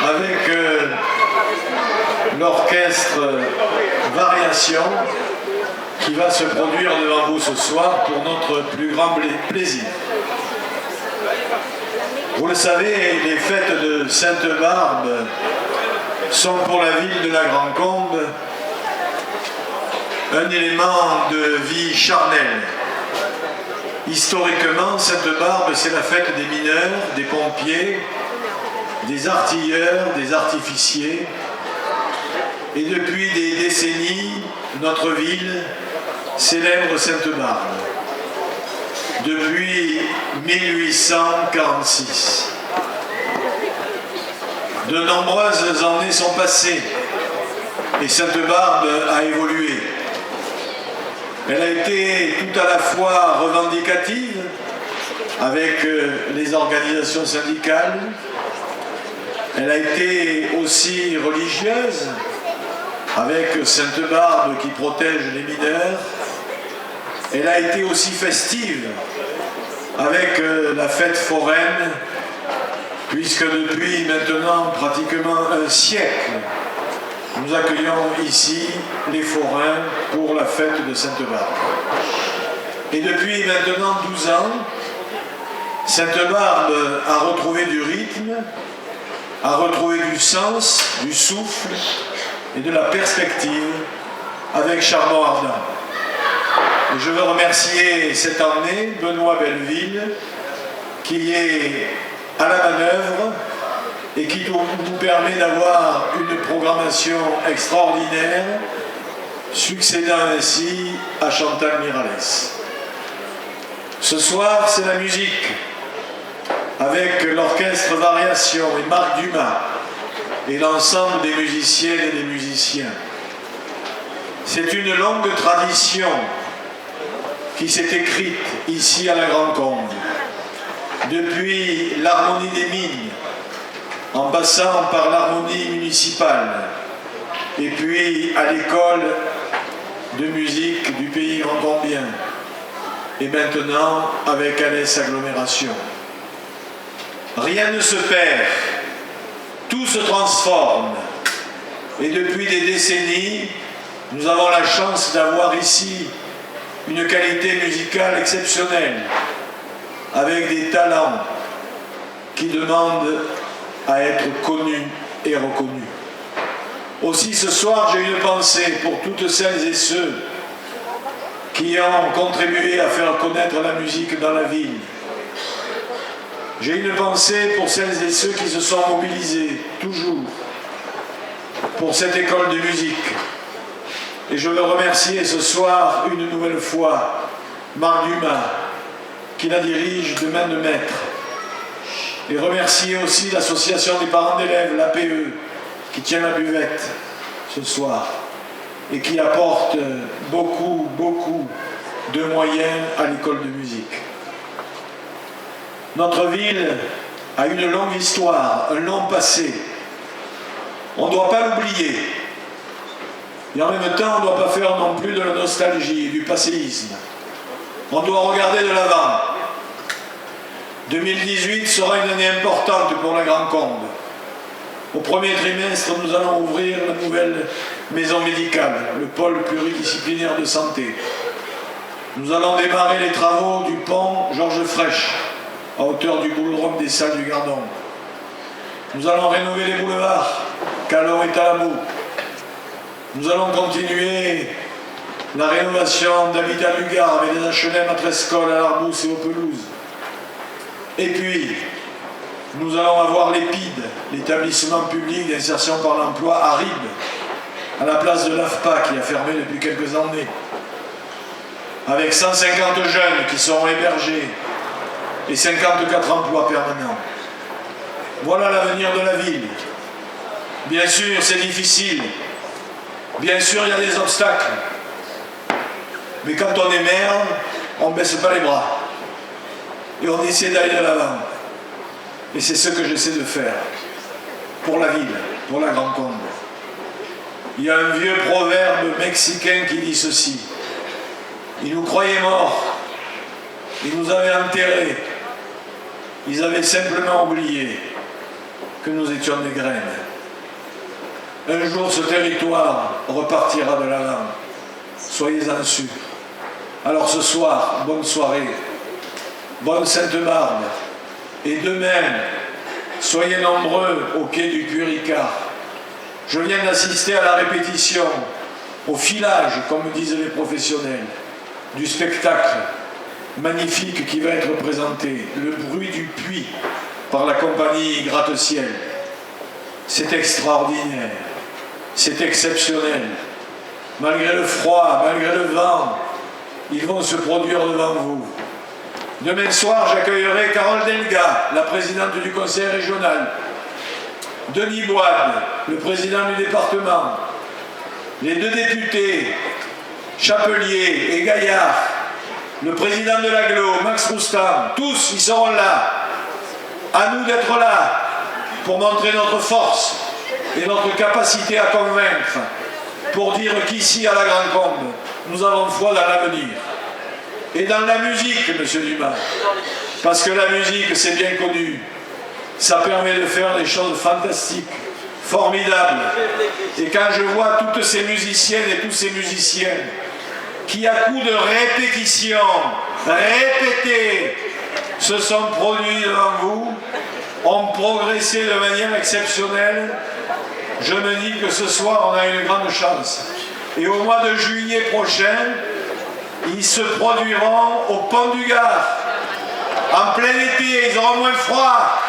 avec l'orchestre Variation qui va se produire devant vous ce soir pour notre plus grand plaisir. Vous le savez, les fêtes de Sainte-Barbe sont pour la ville de la Grande-Combe un élément de vie charnelle. Historiquement, Sainte-Barbe, c'est la fête des mineurs, des pompiers, des artilleurs, des artificiers. Et depuis des décennies, notre ville célèbre Sainte-Barbe. Depuis 1846. De nombreuses années sont passées et Sainte-Barbe a évolué. Elle a été tout à la fois revendicative avec les organisations syndicales, elle a été aussi religieuse avec Sainte-Barbe qui protège les mineurs, elle a été aussi festive avec la fête foraine, puisque depuis maintenant pratiquement un siècle, nous accueillons ici les forains pour la fête de Sainte-Barbe. Et depuis maintenant 12 ans, Sainte-Barbe a retrouvé du rythme, a retrouvé du sens, du souffle et de la perspective avec Charbon Ardent. Et je veux remercier cette année Benoît Belleville qui est à la manœuvre et qui nous permet d'avoir une programmation extraordinaire, succédant ainsi à Chantal Miralles. Ce soir, c'est la musique, avec l'orchestre Variation et Marc Dumas, et l'ensemble des musiciennes et des musiciens. C'est une longue tradition qui s'est écrite ici à la Grande-Combe, depuis l'harmonie des mines, en passant par l'harmonie municipale, et puis à l'école de musique du pays grand-combien, et maintenant avec Alès Agglomération. Rien ne se perd, tout se transforme, et depuis des décennies, nous avons la chance d'avoir ici une qualité musicale exceptionnelle, avec des talents qui demandent à être connus et reconnus. Aussi ce soir, j'ai une pensée pour toutes celles et ceux qui ont contribué à faire connaître la musique dans la ville. J'ai une pensée pour celles et ceux qui se sont mobilisés, toujours, pour cette école de musique. Et je veux remercier ce soir, une nouvelle fois, Marc Dumas, qui la dirige de main de maître. Et remercier aussi l'association des parents d'élèves, l'APE, qui tient la buvette ce soir et qui apporte beaucoup de moyens à l'école de musique. Notre ville a une longue histoire, un long passé. On ne doit pas l'oublier. Et en même temps, on ne doit pas faire non plus de la nostalgie, du passéisme. On doit regarder de l'avant. 2018 sera une année importante pour la Grande-Combe. Au premier trimestre, nous allons ouvrir la nouvelle maison médicale, le pôle pluridisciplinaire de santé. Nous allons démarrer les travaux du pont Georges Frêche, à hauteur du boulevard des Salles du Gardon. Nous allons rénover les boulevards, Calot et Talamou. Nous allons continuer la rénovation d'Habitat du Gard avec des HLM à Trescol, à l'Arbousse et aux Pelouses. Et puis, nous allons avoir l'EPID, l'établissement public d'insertion par l'emploi à Ribes, à la place de l'AFPA qui a fermé depuis quelques années, avec 150 jeunes qui seront hébergés et 54 emplois permanents. Voilà l'avenir de la ville. Bien sûr, c'est difficile. Bien sûr, il y a des obstacles. Mais quand on est maire, on ne baisse pas les bras. Et on essaie d'aller de l'avant. Et c'est ce que j'essaie de faire. Pour la ville, pour la Grande-Combe. Il y a un vieux proverbe mexicain qui dit ceci. Ils nous croyaient morts. Ils nous avaient enterrés. Ils avaient simplement oublié que nous étions des graines. Un jour, ce territoire repartira de l'avant. Soyez-en sûrs. Alors ce soir, bonne soirée, bonne Sainte-Barbe, et demain, soyez nombreux au pied du puits Ricard. Je viens d'assister à la répétition, au filage, comme disent les professionnels, du spectacle magnifique qui va être présenté, le bruit du puits par la compagnie Gratte-Ciel. C'est extraordinaire, c'est exceptionnel. Malgré le froid, malgré le vent, ils vont se produire devant vous. Demain soir, j'accueillerai Carole Delga, la présidente du conseil régional, Denis Boide, le président du département, les deux députés, Chapelier et Gaillard, le président de l'Aglo, Max Roustan, tous ils seront là. À nous d'être là pour montrer notre force et notre capacité à convaincre, pour dire qu'ici à la Grande Combe, nous avons foi dans l'avenir. Et dans la musique, monsieur Dumas, parce que la musique, c'est bien connu, ça permet de faire des choses fantastiques, formidables. Et quand je vois toutes ces musiciennes et tous ces musiciens qui, à coup de répétition, répétés, se sont produits devant vous, ont progressé de manière exceptionnelle, je me dis que ce soir, on a une grande chance. Et au mois de juillet prochain, ils se produiront au Pont du Gard. En plein été, ils auront moins froid.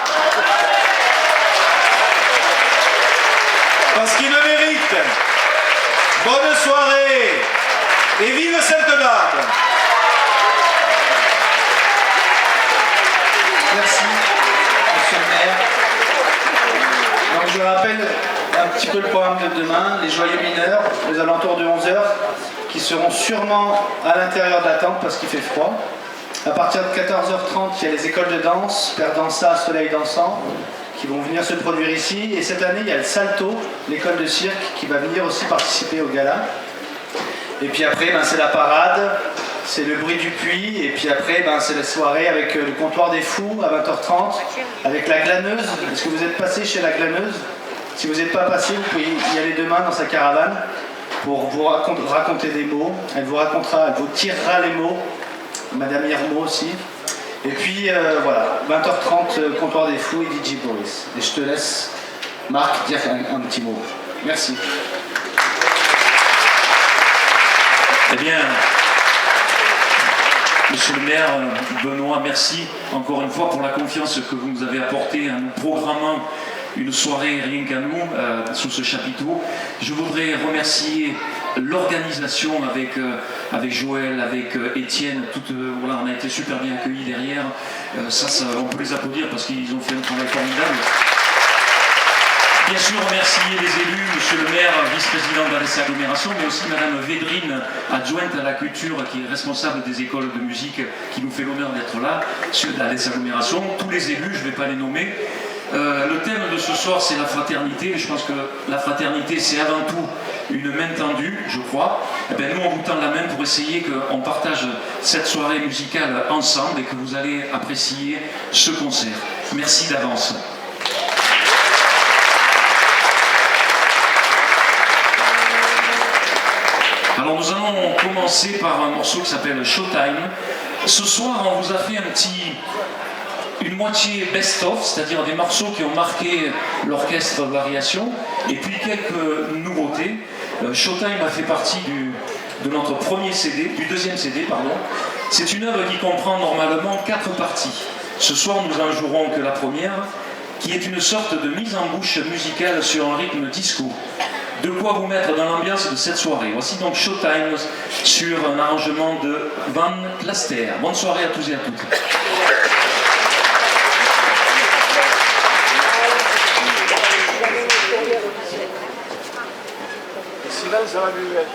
Parce qu'ils le méritent. Bonne soirée et vive Sainte-Barbe. Merci, monsieur le maire. Donc je rappelle un petit peu le programme de demain, les joyeux mineurs, aux alentours de 11h, qui seront sûrement à l'intérieur de la tente parce qu'il fait froid. À partir de 14h30, il y a les écoles de danse, Père Dansa, Soleil Dansant, qui vont venir se produire ici. Et cette année, il y a le Salto, l'école de cirque, qui va venir aussi participer au gala. Et puis après, c'est la parade, c'est le bruit du puits. Et puis après, c'est la soirée avec le comptoir des fous à 20h30, avec la glaneuse. Est-ce que vous êtes passé chez la glaneuse? Si vous n'êtes pas passé, vous pouvez y aller demain dans sa caravane pour vous raconter des mots. Elle vous racontera, elle vous tirera les mots. Madame Yermo aussi. Et puis voilà, 20h30, comptoir des fous et DJ Boris. Et je te laisse, Marc, dire un petit mot. Merci. Eh bien, monsieur le maire, Benoît, merci encore une fois pour la confiance que vous nous avez apportée en nous programmant une soirée rien qu'à nous sous ce chapiteau. Je voudrais remercier l'organisation avec Joël, avec Étienne, voilà, on a été super bien accueillis derrière. Ça, on peut les applaudir parce qu'ils ont fait un travail formidable. Bien sûr, remercier les élus, monsieur le maire, vice-président d'Alès Agglomération, mais aussi madame Védrine, adjointe à la culture, qui est responsable des écoles de musique, qui nous fait l'honneur d'être là, sur d'Alès Agglomération, tous les élus, je ne vais pas les nommer. Le thème de ce soir, c'est la fraternité. Je pense que la fraternité, c'est avant tout une main tendue, je crois. Et bien, nous, on vous tend la main pour essayer qu'on partage cette soirée musicale ensemble et que vous allez apprécier ce concert. Merci d'avance. Alors, nous allons commencer par un morceau qui s'appelle Showtime. Ce soir, on vous a fait une moitié best-of, c'est-à-dire des morceaux qui ont marqué l'orchestre Variation, et puis quelques nouveautés. Showtime a fait partie de notre premier CD, du deuxième CD, pardon. C'est une œuvre qui comprend normalement 4 parties. Ce soir, nous en jouerons que la première, qui est une sorte de mise en bouche musicale sur un rythme disco. De quoi vous mettre dans l'ambiance de cette soirée. Voici donc Showtime sur un arrangement de Van Plaster. Bonne soirée à tous et à toutes. Silence à la buvette.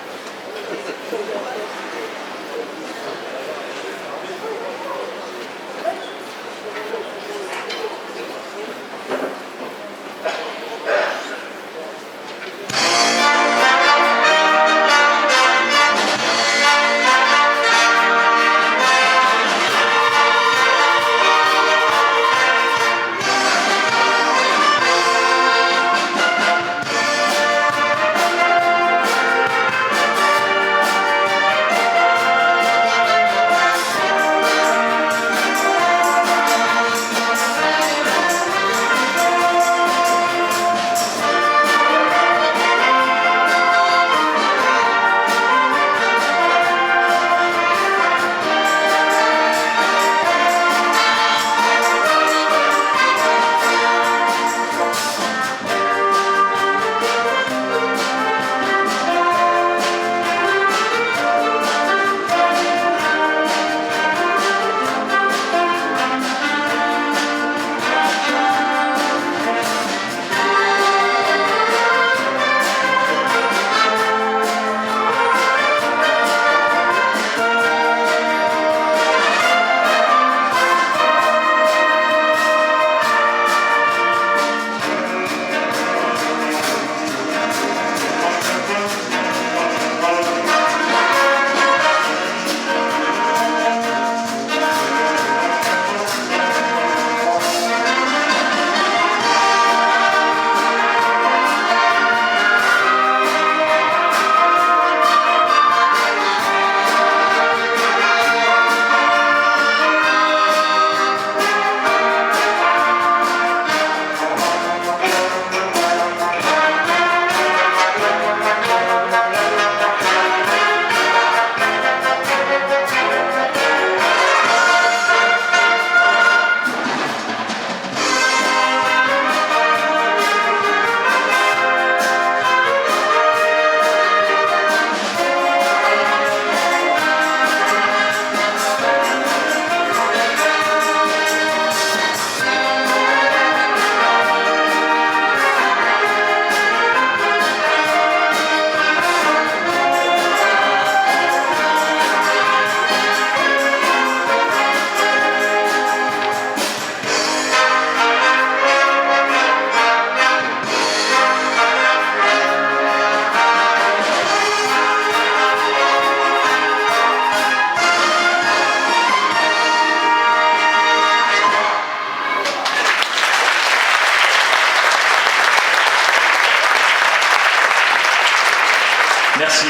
Merci.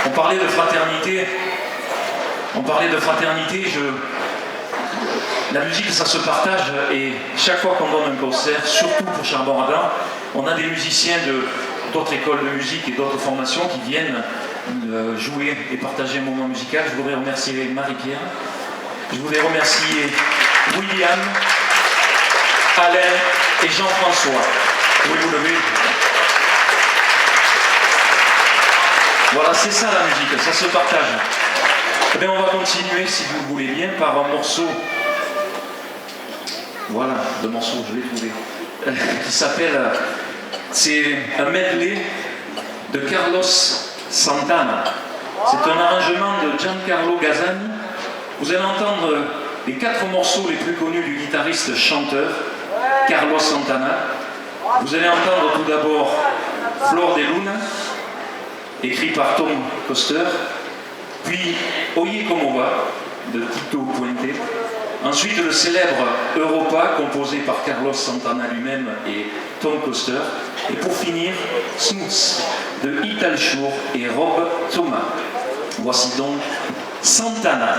On parlait de fraternité. La musique, ça se partage, et chaque fois qu'on donne un concert, surtout pour Charbon Ardent, on a des musiciens d'autres écoles de musique et d'autres formations qui viennent jouer et partager un moment musical. Je voudrais remercier Marie-Pierre, je voudrais remercier William, Alain et Jean-François. Oui, vous levez. Voilà, c'est ça la musique, ça se partage. Eh bien, on va continuer, si vous le voulez bien, par un morceau. Voilà, le morceau, je l'ai trouvé. Qui s'appelle. C'est un medley de Carlos Santana. C'est un arrangement de Giancarlo Gazzani. Vous allez entendre les 4 morceaux les plus connus du guitariste-chanteur Carlos Santana. Vous allez entendre tout d'abord Flor de Luna, écrit par Tom Coster, puis Oye Como Va de Tito Puente, ensuite le célèbre Europa composé par Carlos Santana lui-même et Tom Coster, et pour finir Smooth de Ital Shore et Rob Thomas. Voici donc Santana.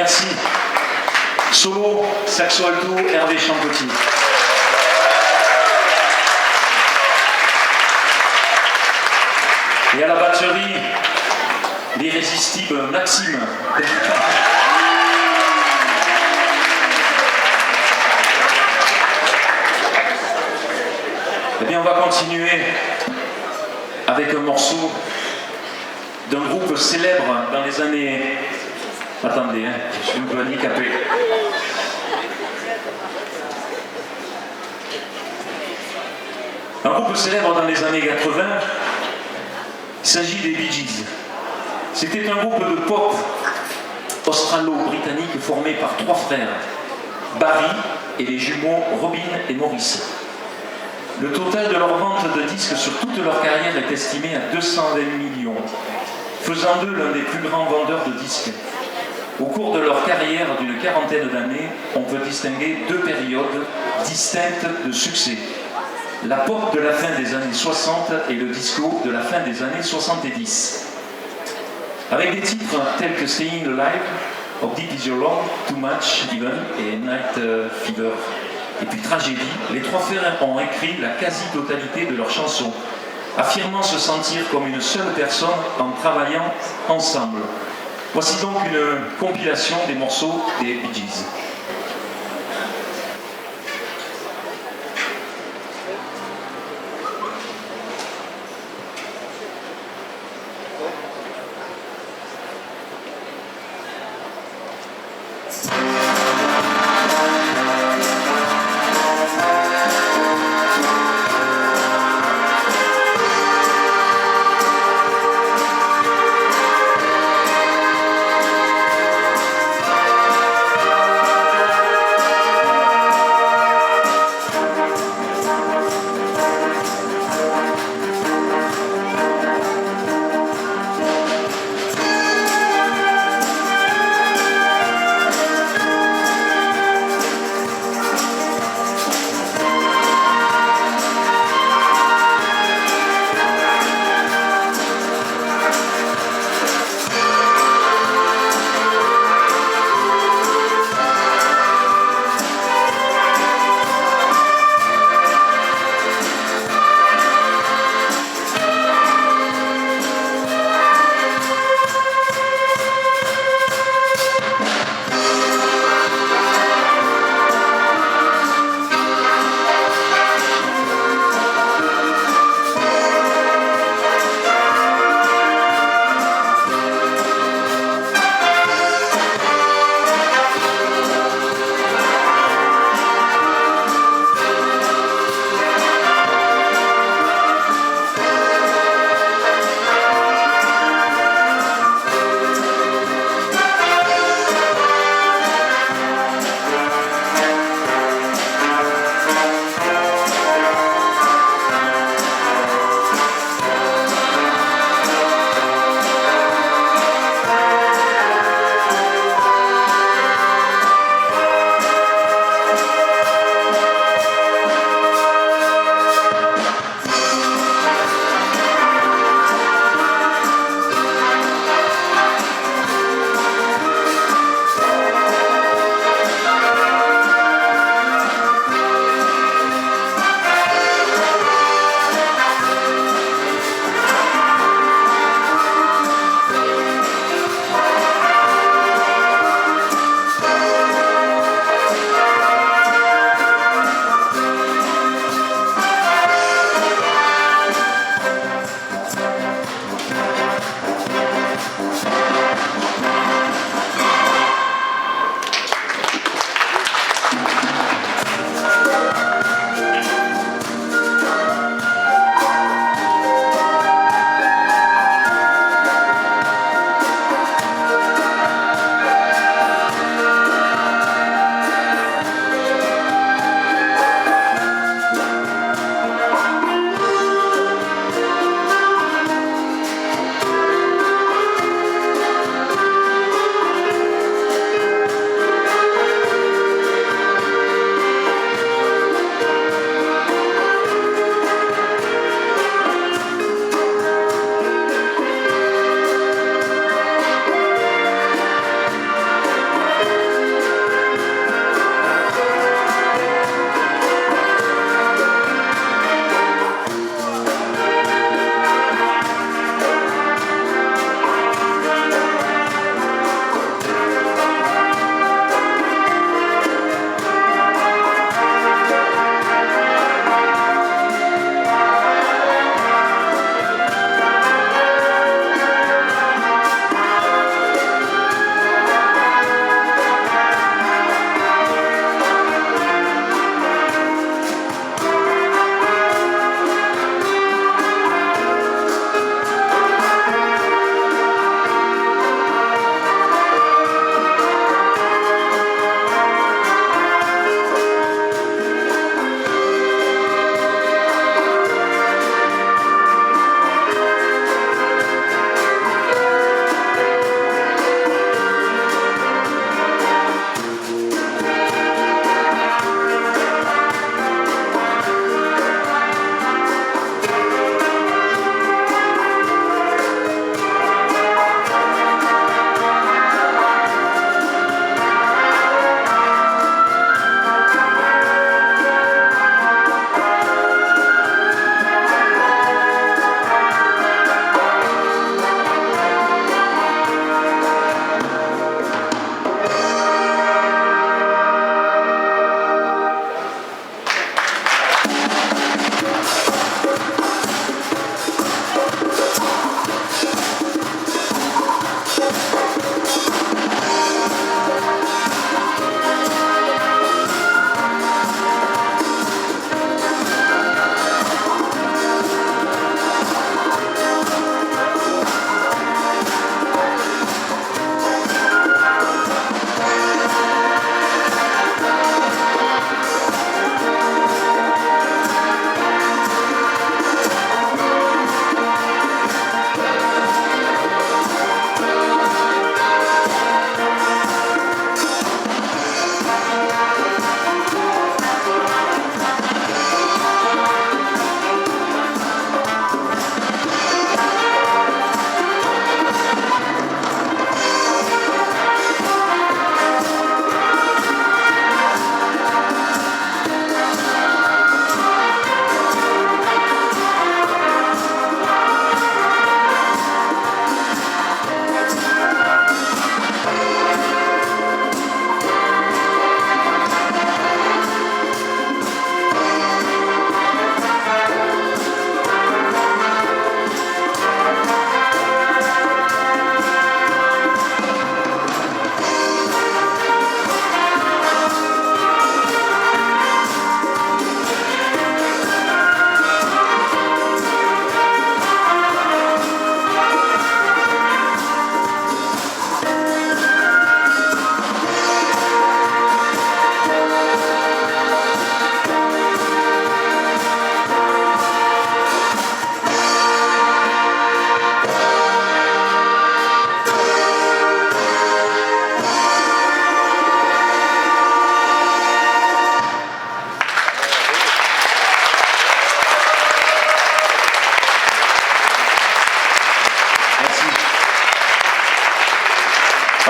Merci. Solo, saxo alto, Hervé Champotier. Et à la batterie, l'irrésistible Maxime. Eh bien, on va continuer avec un morceau d'un groupe célèbre dans les années... Attendez, hein, je suis un peu handicapé. Un groupe célèbre dans les années 80, il s'agit des Bee Gees. C'était un groupe de pop australo-britannique formé par trois frères, Barry et les jumeaux Robin et Maurice. Le total de leur vente de disques sur toute leur carrière est estimé à 220 millions, faisant d'eux l'un des plus grands vendeurs de disques. Au cours de leur carrière d'une quarantaine d'années, on peut distinguer deux périodes distinctes de succès. La pop de la fin des années 60 et le disco de la fin des années 70. Avec des titres tels que Staying Alive, How Deep Is Your Love, Too Much Even et Night Fever. Et puis Tragédie, les trois frères ont écrit la quasi-totalité de leurs chansons, affirmant se sentir comme une seule personne en travaillant ensemble. Voici donc une compilation des morceaux des Bee Gees. Thank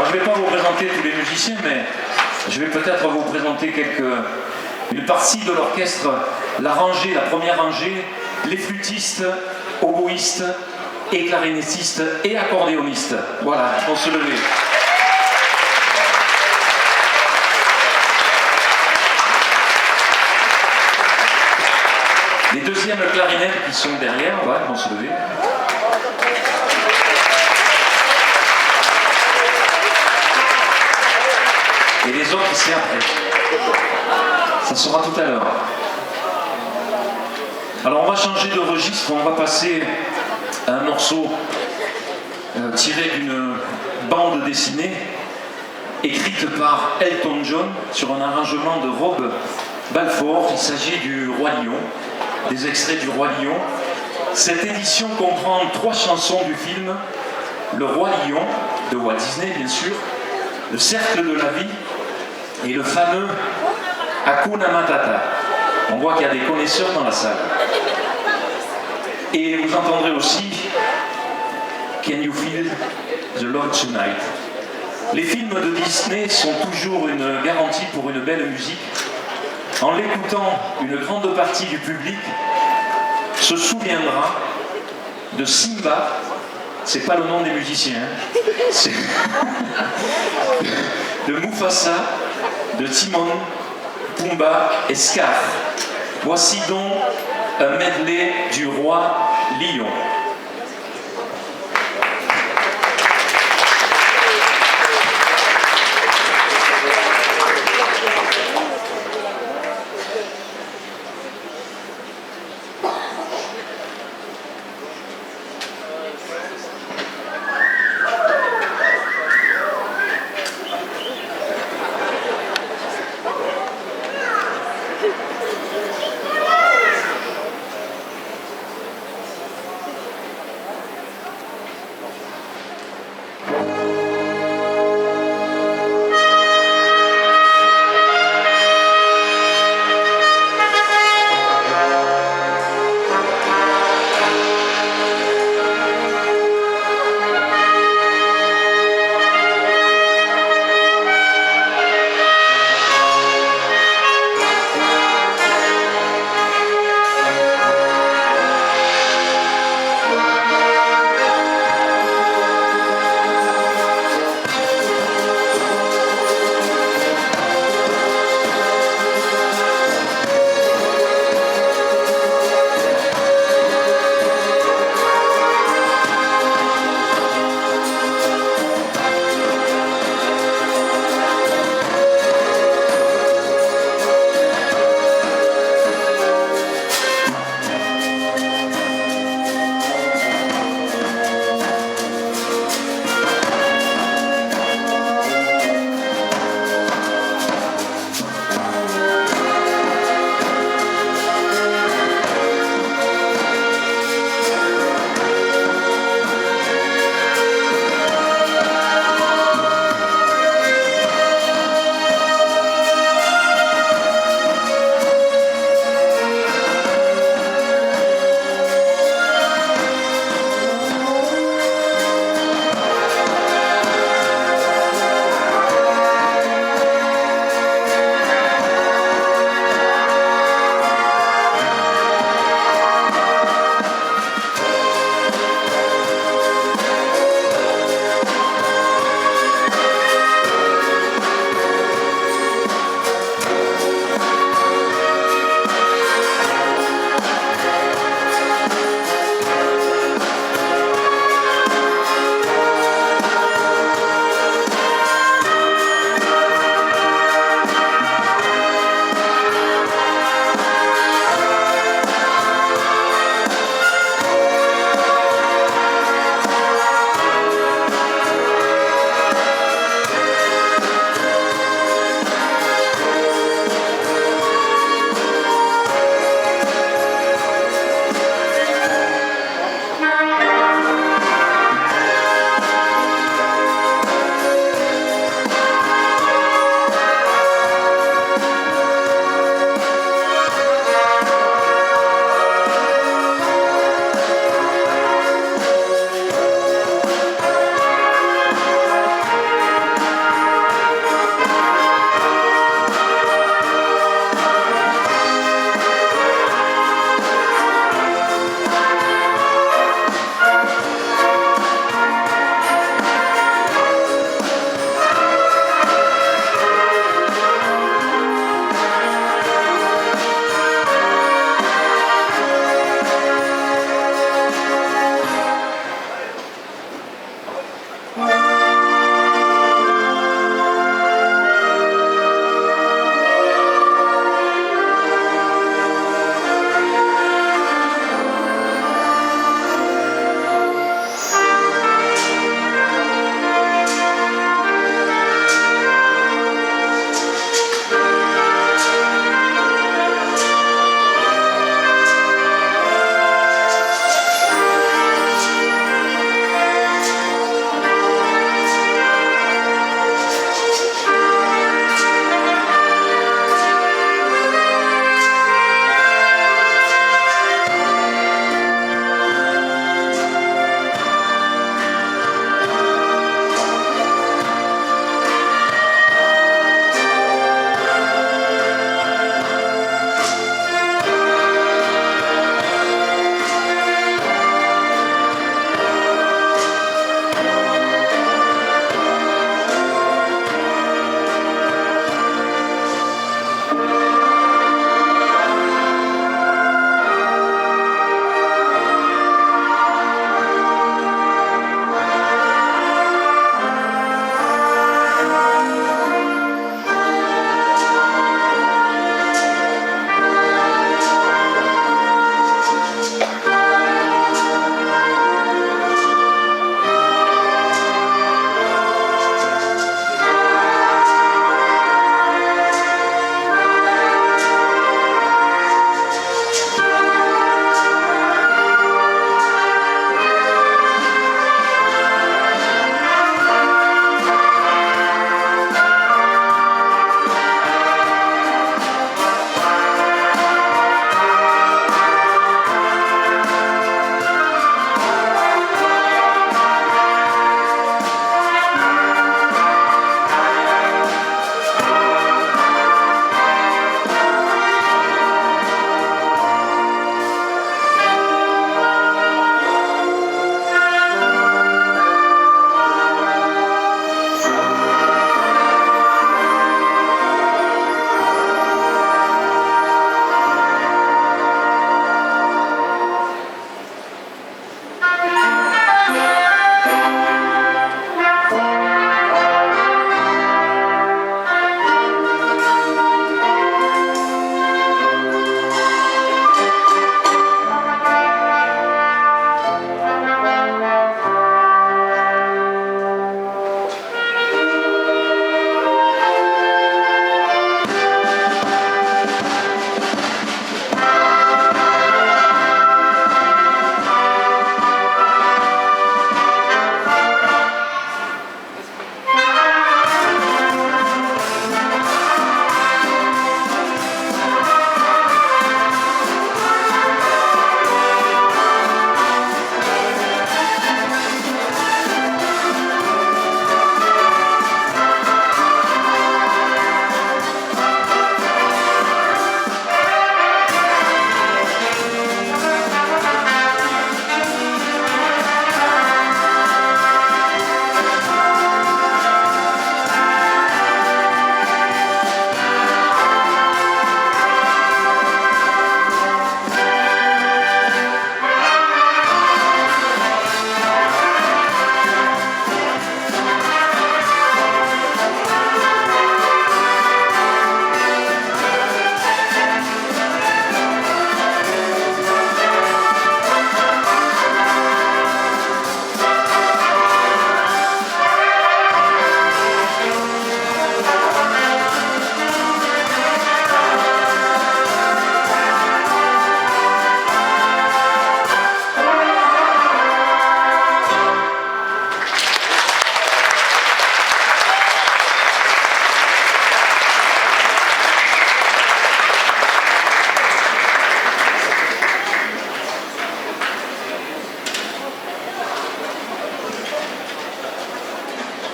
Alors je ne vais pas vous présenter tous les musiciens, mais je vais peut-être vous présenter une partie de l'orchestre, la première rangée, les flûtistes, oboïstes et clarinettistes et accordéonistes. Voilà, on se lever. Les deuxièmes clarinettes qui sont derrière, voilà, vont se lever. Et les autres ici après. Ça sera tout à l'heure. Alors on va changer de registre, on va passer à un morceau tiré d'une bande dessinée écrite par Elton John sur un arrangement de Rob Balfour. Il s'agit du Roi Lion, des extraits du Roi Lion. Cette édition comprend 3 chansons du film Le Roi Lion, de Walt Disney bien sûr, Le Cercle de la Vie et le fameux Hakuna Matata. On voit qu'il y a des connaisseurs dans la salle. Et vous entendrez aussi Can You Feel the Love Tonight. Les films de Disney sont toujours une garantie pour une belle musique. En l'écoutant, une grande partie du public se souviendra de Simba. C'est pas le nom des musiciens, hein. C'est de Mufasa, de Timon, Pumba et Scar. Voici donc un medley du Roi Lion.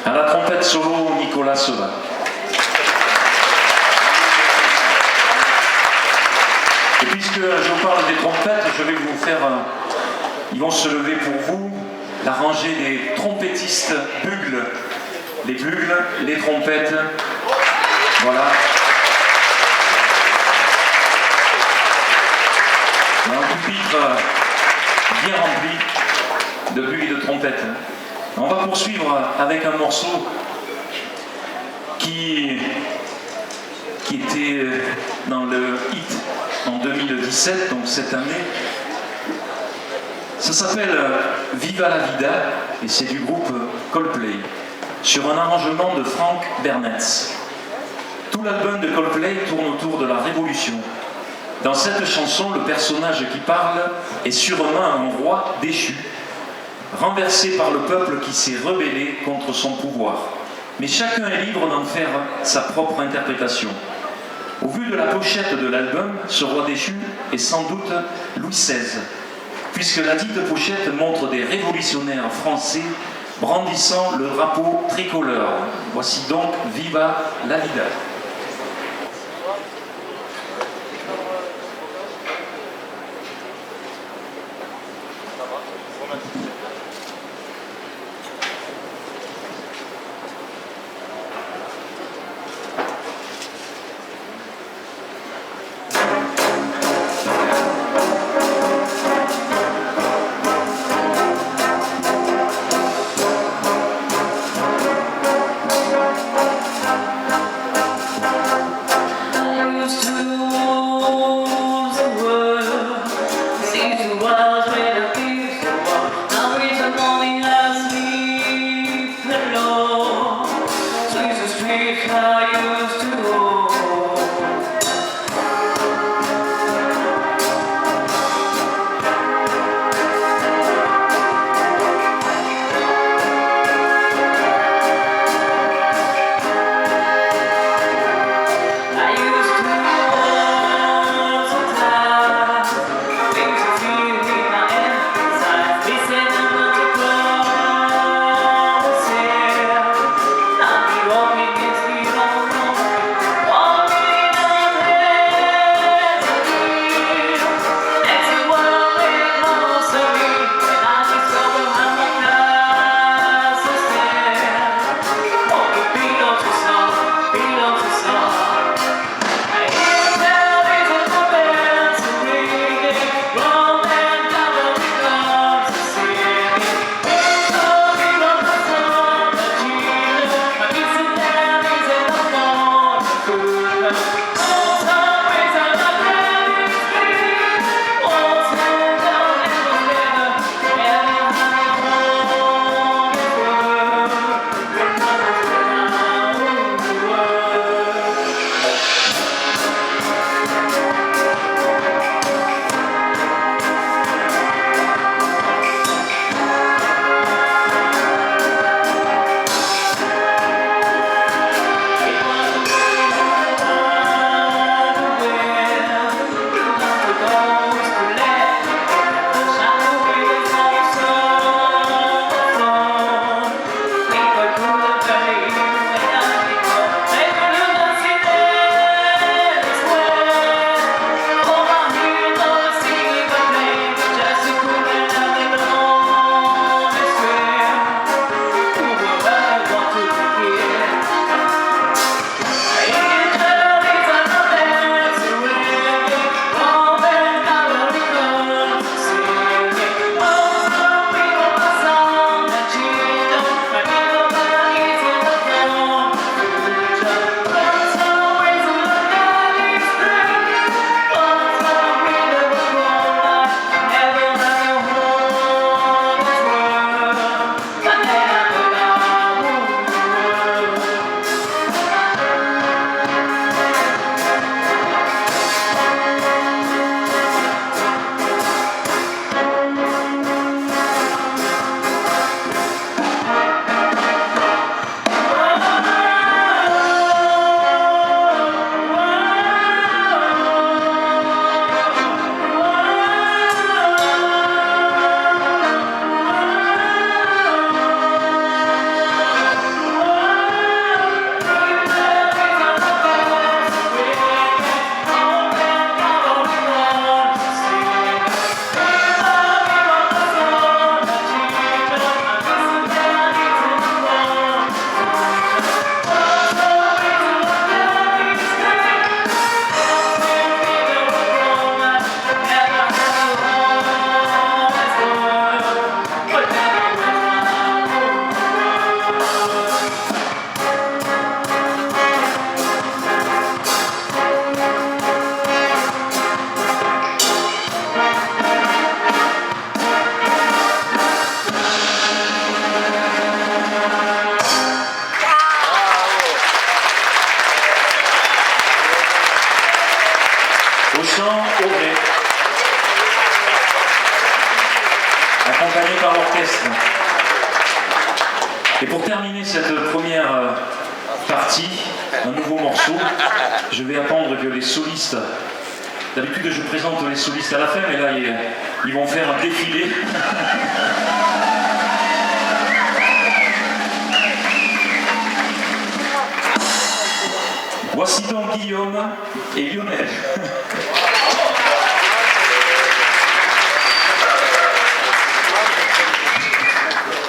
À la trompette solo, Nicolas Sova. Et puisque je parle des trompettes, je vais vous faire... ils vont se lever pour vous la rangée des trompettistes bugles. Les bugles, les trompettes. Voilà. Un pupitre bien rempli de bugles et de trompettes. On va poursuivre avec un morceau qui était dans le hit en 2017, donc cette année. Ça s'appelle Viva la Vida et c'est du groupe Coldplay sur un arrangement de Frank Bernetz. Tout l'album de Coldplay tourne autour de la Révolution. Dans cette chanson, le personnage qui parle est sûrement un roi déchu, renversé par le peuple qui s'est rebellé contre son pouvoir. Mais chacun est libre d'en faire sa propre interprétation. Au vu de la pochette de l'album, ce roi déchu est sans doute Louis XVI, puisque la dite pochette montre des révolutionnaires français brandissant le drapeau tricolore. Voici donc Viva la Vida. Et pour terminer cette première partie, un nouveau morceau, je vais attendre que les solistes, d'habitude je présente les solistes à la fin, mais là ils vont faire un défilé. Voici donc Guillaume et Lionel.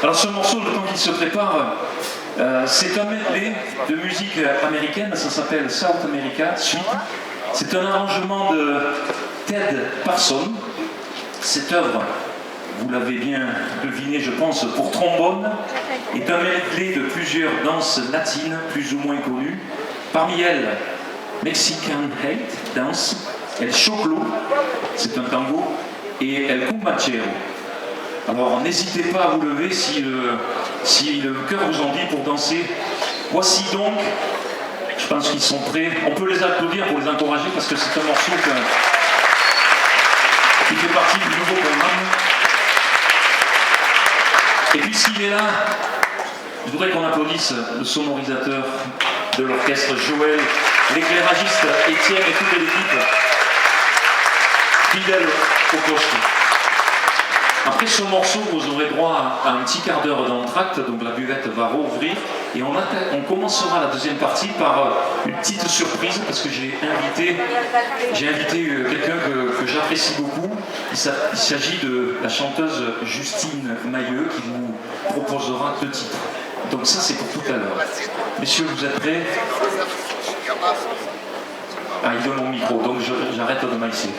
Alors ce morceau, le temps qu'il se prépare, c'est un medley de musique américaine, ça s'appelle South America Suite. C'est un arrangement de Ted Parson. Cette œuvre, vous l'avez bien deviné je pense, pour trombone, est un medley de plusieurs danses latines plus ou moins connues. Parmi elles, Mexican Hate Dance, El Choclo, c'est un tango, et El Cumbachero. Alors n'hésitez pas à vous lever si le cœur vous en dit pour danser. Voici donc, je pense qu'ils sont prêts, on peut les applaudir pour les encourager parce que c'est un morceau qui fait partie du nouveau programme. Et puisqu'il est là, je voudrais qu'on applaudisse le sonorisateur de l'orchestre Joël, l'éclairagiste Étienne et toute l'équipe fidèle au poste. Après ce morceau, vous aurez droit à un petit quart d'heure d'entracte, donc la buvette va rouvrir et on commencera la deuxième partie par une petite surprise parce que j'ai invité quelqu'un que j'apprécie beaucoup. Il s'agit de la chanteuse Justine Mailleux qui vous proposera 2 titres. Donc ça c'est pour tout à l'heure. Messieurs, vous êtes prêts? Ah, il donne mon micro, donc j'arrête de maïsser.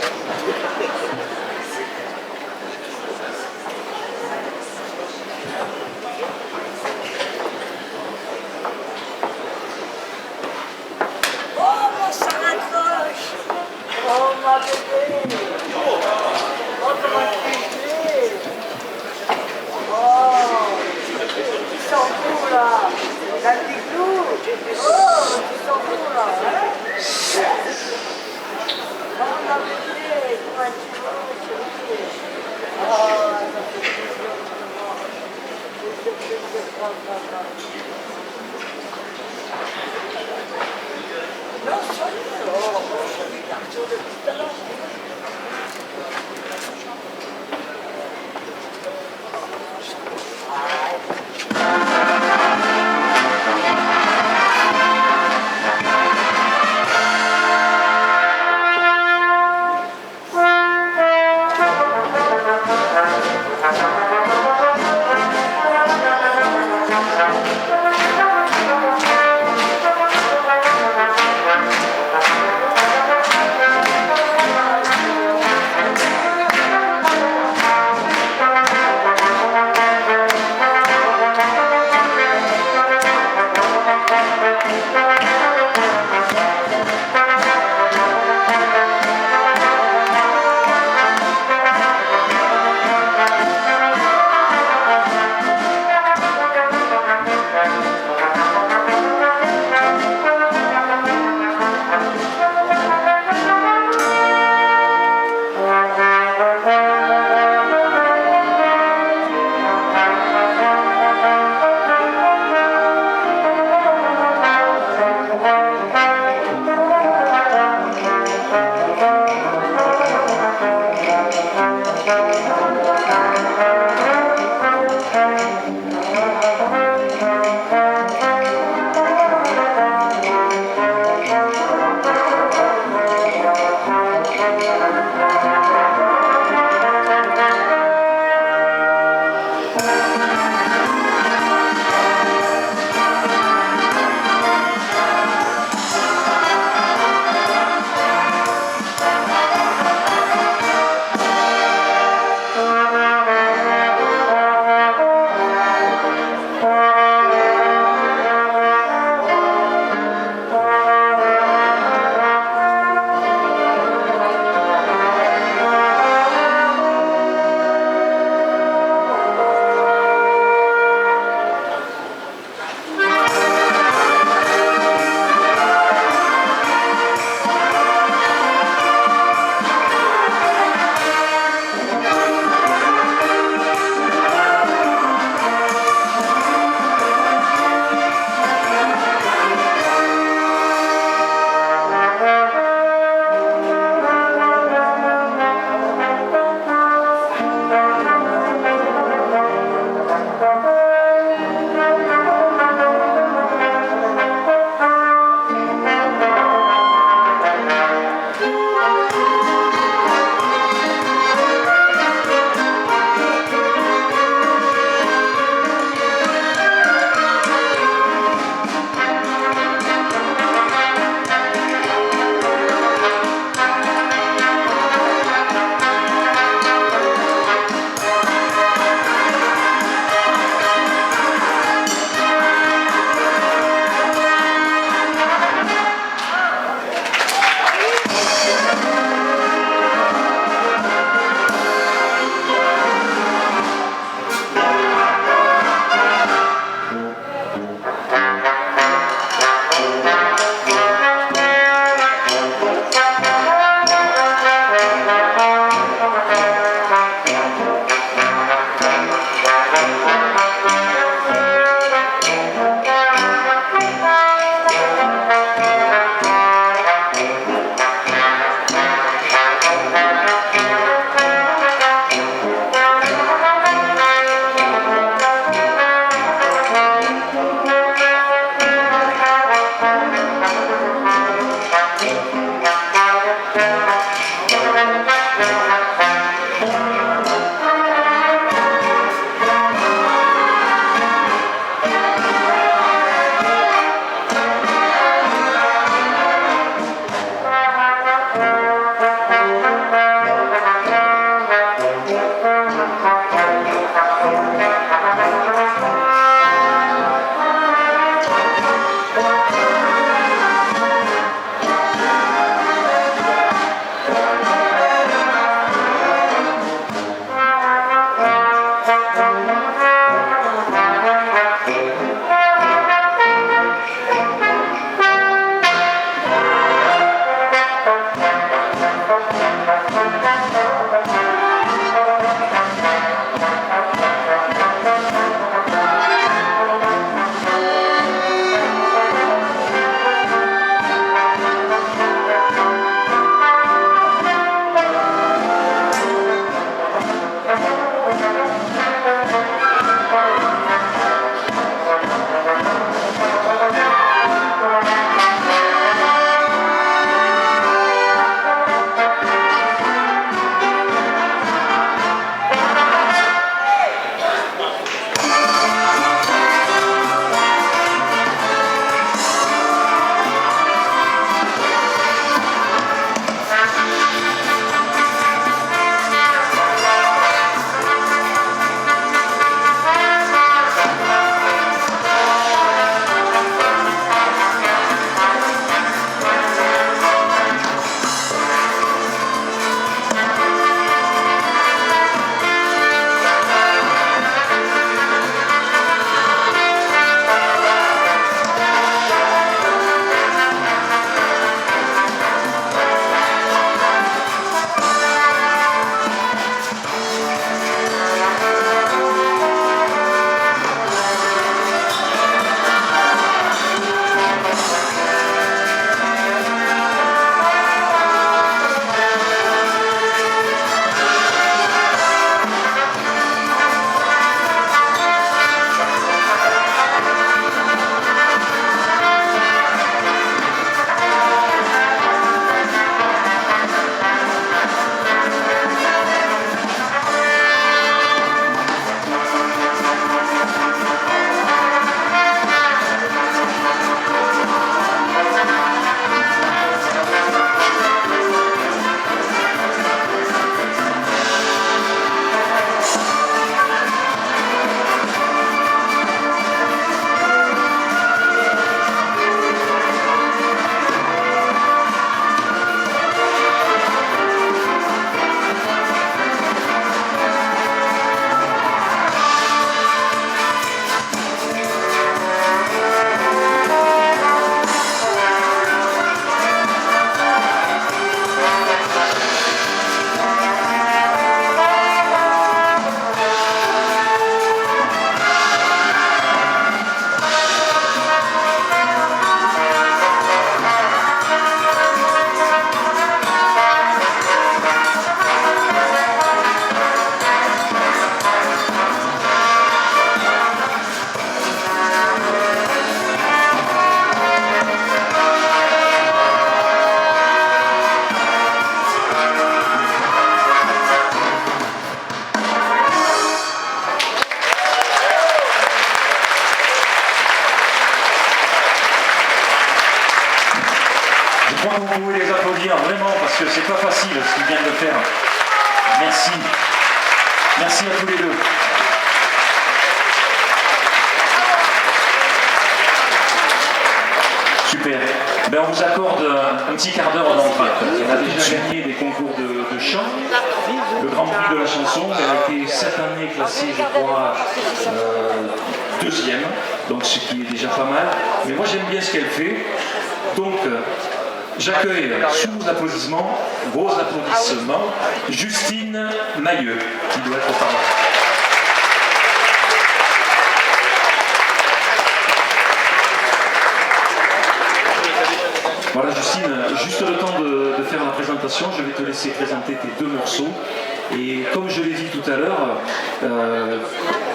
crois que vous pouvez les applaudir vraiment parce que c'est pas facile ce qu'ils viennent de faire. Merci. Merci à tous les deux. Super. Ben, on vous accorde un petit quart d'heure d'empreinte. On a déjà gagné des concours de chant, le Grand Prix de la chanson. Elle a été cette année classée, je crois, deuxième, donc ce qui est déjà pas mal. Mais moi j'aime bien ce qu'elle fait. Donc j'accueille sous vos applaudissements, Justine Mailleux, qui doit être par là. Voilà Justine, juste le temps de faire la présentation, je vais te laisser présenter tes deux morceaux. Et comme je l'ai dit tout à l'heure,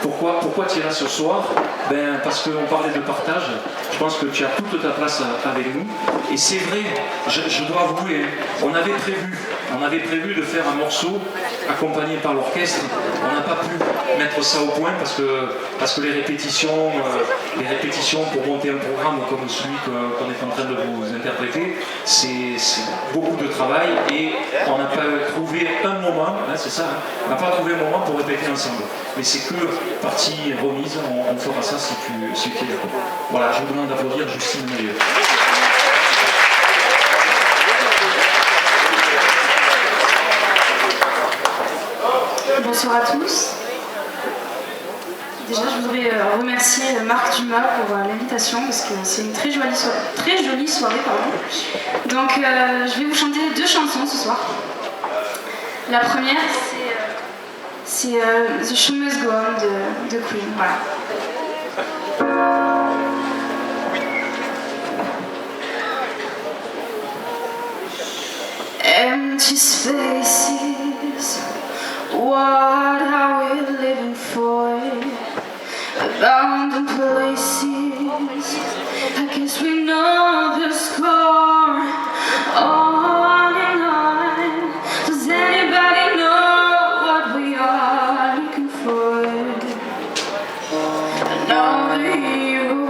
pourquoi tu es là ce soir? Ben, parce qu'on parlait de partage, je pense que tu as toute ta place avec nous. Et c'est vrai, je dois avouer, on avait prévu de faire un morceau accompagné par l'orchestre. On n'a pas pu mettre ça au point parce que les répétitions pour monter un programme comme celui qu'on est en train de vous interpréter, c'est beaucoup de travail et on n'a pas trouvé un moment, hein, c'est ça, hein, on n'a pas trouvé un moment pour répéter ensemble. Mais c'est que partie remise, on fera ça si tu es d'accord. Voilà, je vous demande d'applaudir Justine Mailleux. Bonsoir à tous. Déjà, je voudrais remercier Marc Dumas pour l'invitation parce que c'est une très jolie soirée. Donc, je vais vous chanter deux chansons ce soir. La première, c'est The Show Must Go On de Queen. Voilà. Empty spaces. What are we living for? Abandoned places. I guess we know the score. On and on. Does anybody know what we are looking for? Another hero,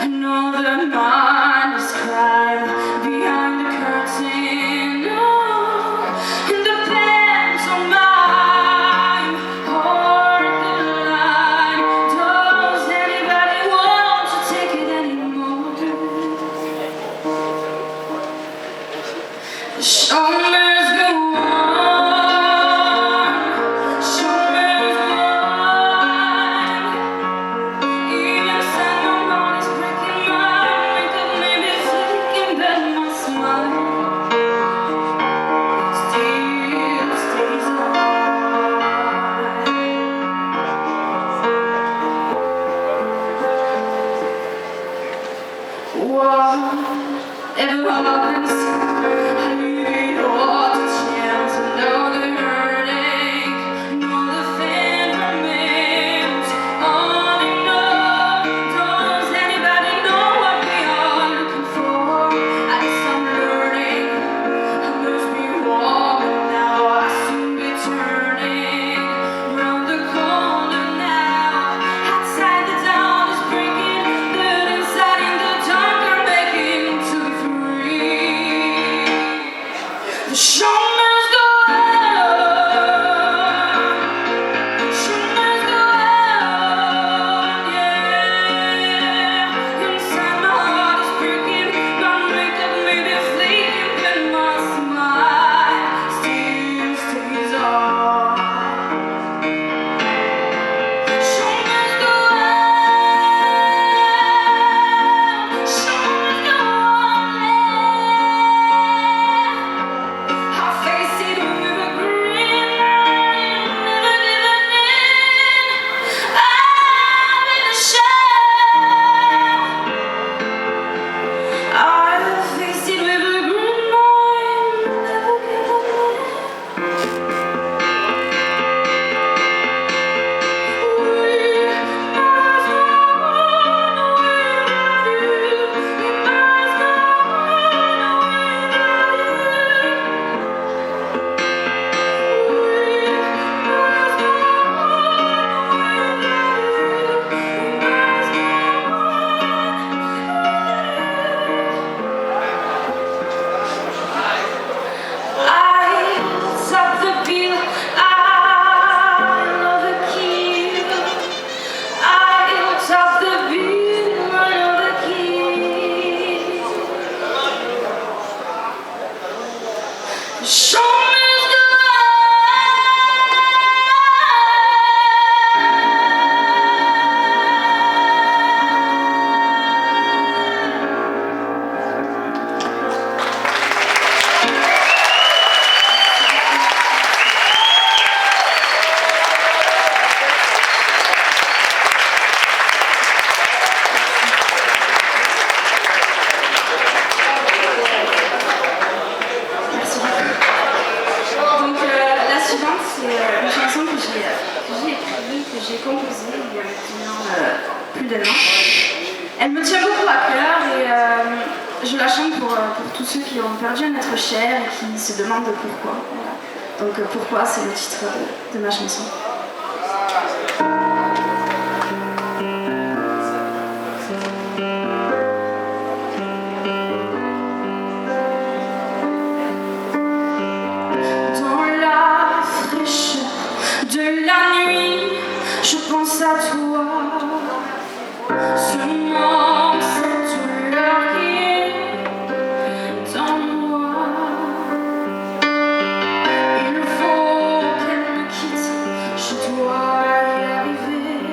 another mindless crime behind the curtain. Oh, and the pens on mine hold the line. Does anybody want to take it anymore? The show must go on. Show must go on. Even Sunday morning's breaking my makeup, maybe thinking that my smile still stays on. Whatever happens, I leave it all to chance. Another heartache, another thing remains. On and on. Does anybody know what we are looking for? I guess I'm learning. I must be wrong, but now I soon be turning round the corner now. Outside the dawn is breaking, but inside in the dark I'm begging to be free. tellement. Elle me tient beaucoup à cœur et je la chante pour tous ceux qui ont perdu un être cher et qui se demandent pourquoi. Voilà. Donc pourquoi, c'est le titre de ma chanson. Dans la fraîcheur de la nuit, je pense à toi. Seulement cette douleur qui est en moi. Il faut qu'elle me quitte, je dois y arriver.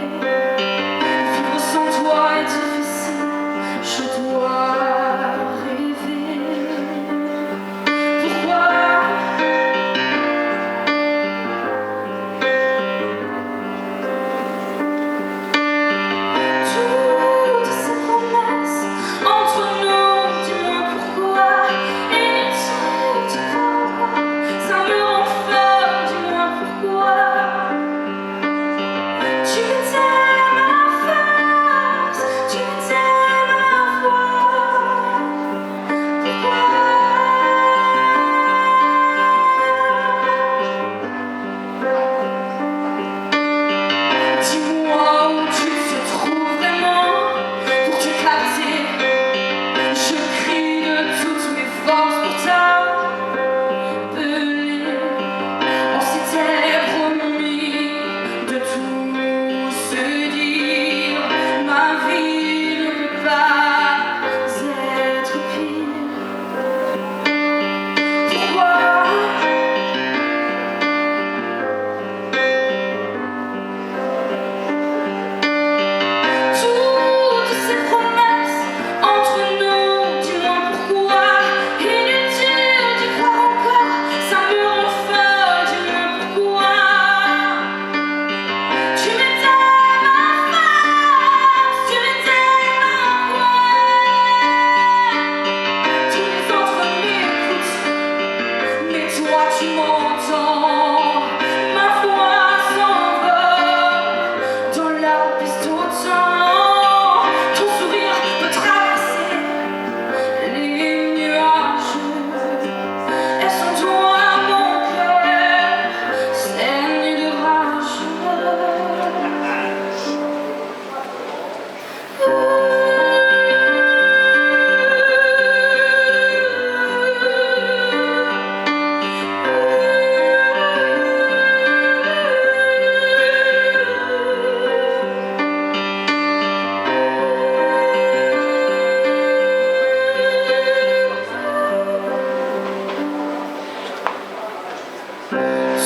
Vivre sans toi est difficile, je dois rêver. Pourquoi? Toutes ces promesses entre nous, dis-moi pourquoi. Inutile, tu crois encore, ça me rend folle, dis-moi pourquoi. Tu m'étais ma force, tu m'étais ma voix. Pourquoi? Dis-moi où tu te trouves vraiment pour te capter. Je crie de toutes mes forces pour t'appeler. On s'était promis de tout se dire. Ma vie ne peut pas être pire. Pourquoi? Toutes ces promesses entre nous, dis-moi pourquoi. Inutile d'y croire encore, ça me rend folle, dis-moi pourquoi. Tu m'étais ma force, tu m'étais ma voix. Tous les autres m'écoutent, mais toi tu m'entends. Ma foi s'envole dans la piste au temps. Ton sourire peut traverser les nuages. Elles sont toi mon cœur saigne de rage.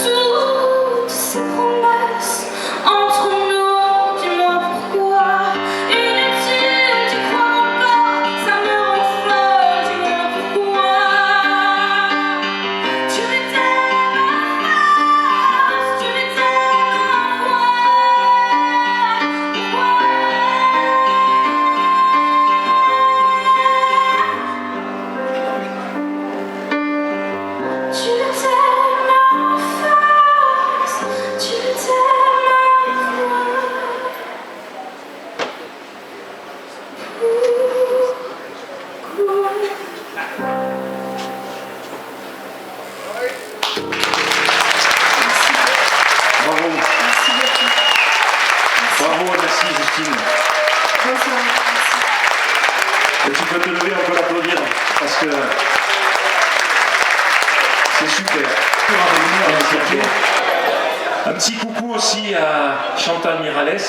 Toutes ces promesses entre nous, dis-moi pourquoi. Inutile d'y croire encore, ça me rend folle, dis-moi pourquoi. Tu m'étais ma force, tu m'étais ma voix. Tu étais ma force, tu étais ma voix. Bravo, Merci beaucoup. bravo, merci Justine. Bonsoir. Merci. Et tu peux te lever, on peut l'applaudir, parce que c'est super. Un petit coucou aussi à Chantal Miralles,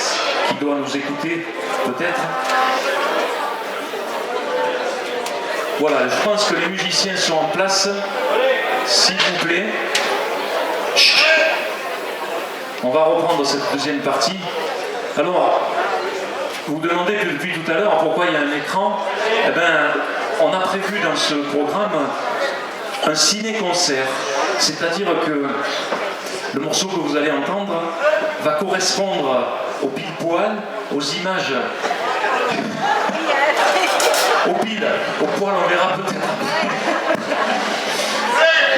qui doit nous écouter peut-être. Voilà, je pense que les musiciens sont en place. S'il vous plaît. Chut. On va reprendre cette deuxième partie. Alors, vous vous demandez que depuis tout à l'heure pourquoi il y a un écran. Eh bien, on a prévu dans ce programme un ciné-concert. C'est-à-dire que le morceau que vous allez entendre va correspondre au pile-poil, aux images. Au pile, au poil, on verra peut-être après.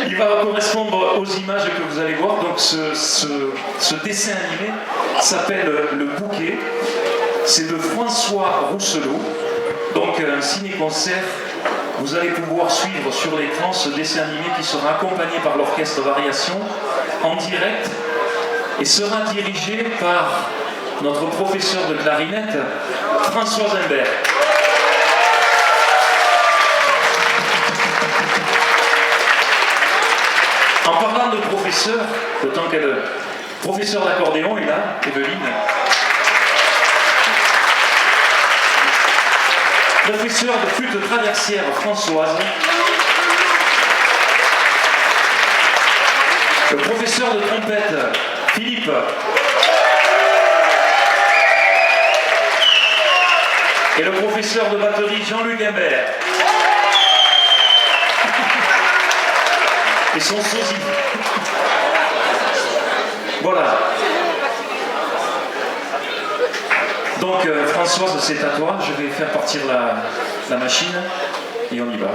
Il va correspondre aux images que vous allez voir. Donc ce dessin animé s'appelle Le Bouquet. c'est de François Rousselot. Donc un ciné-concert, vous allez pouvoir suivre sur l'écran ce dessin animé qui sera accompagné par l'orchestre Variation en direct et sera dirigé par notre professeur de clarinette, François Imbert. En parlant de professeur, le temps qu'elle... Professeur d'accordéon est là, Evelyne. Professeur de flûte traversière, Françoise. Le professeur de trompette, Philippe. Et le professeur de batterie, Jean-Luc Imbert. Et son sosie. Voilà. Donc Françoise, c'est à toi. Je vais faire partir la machine et on y va.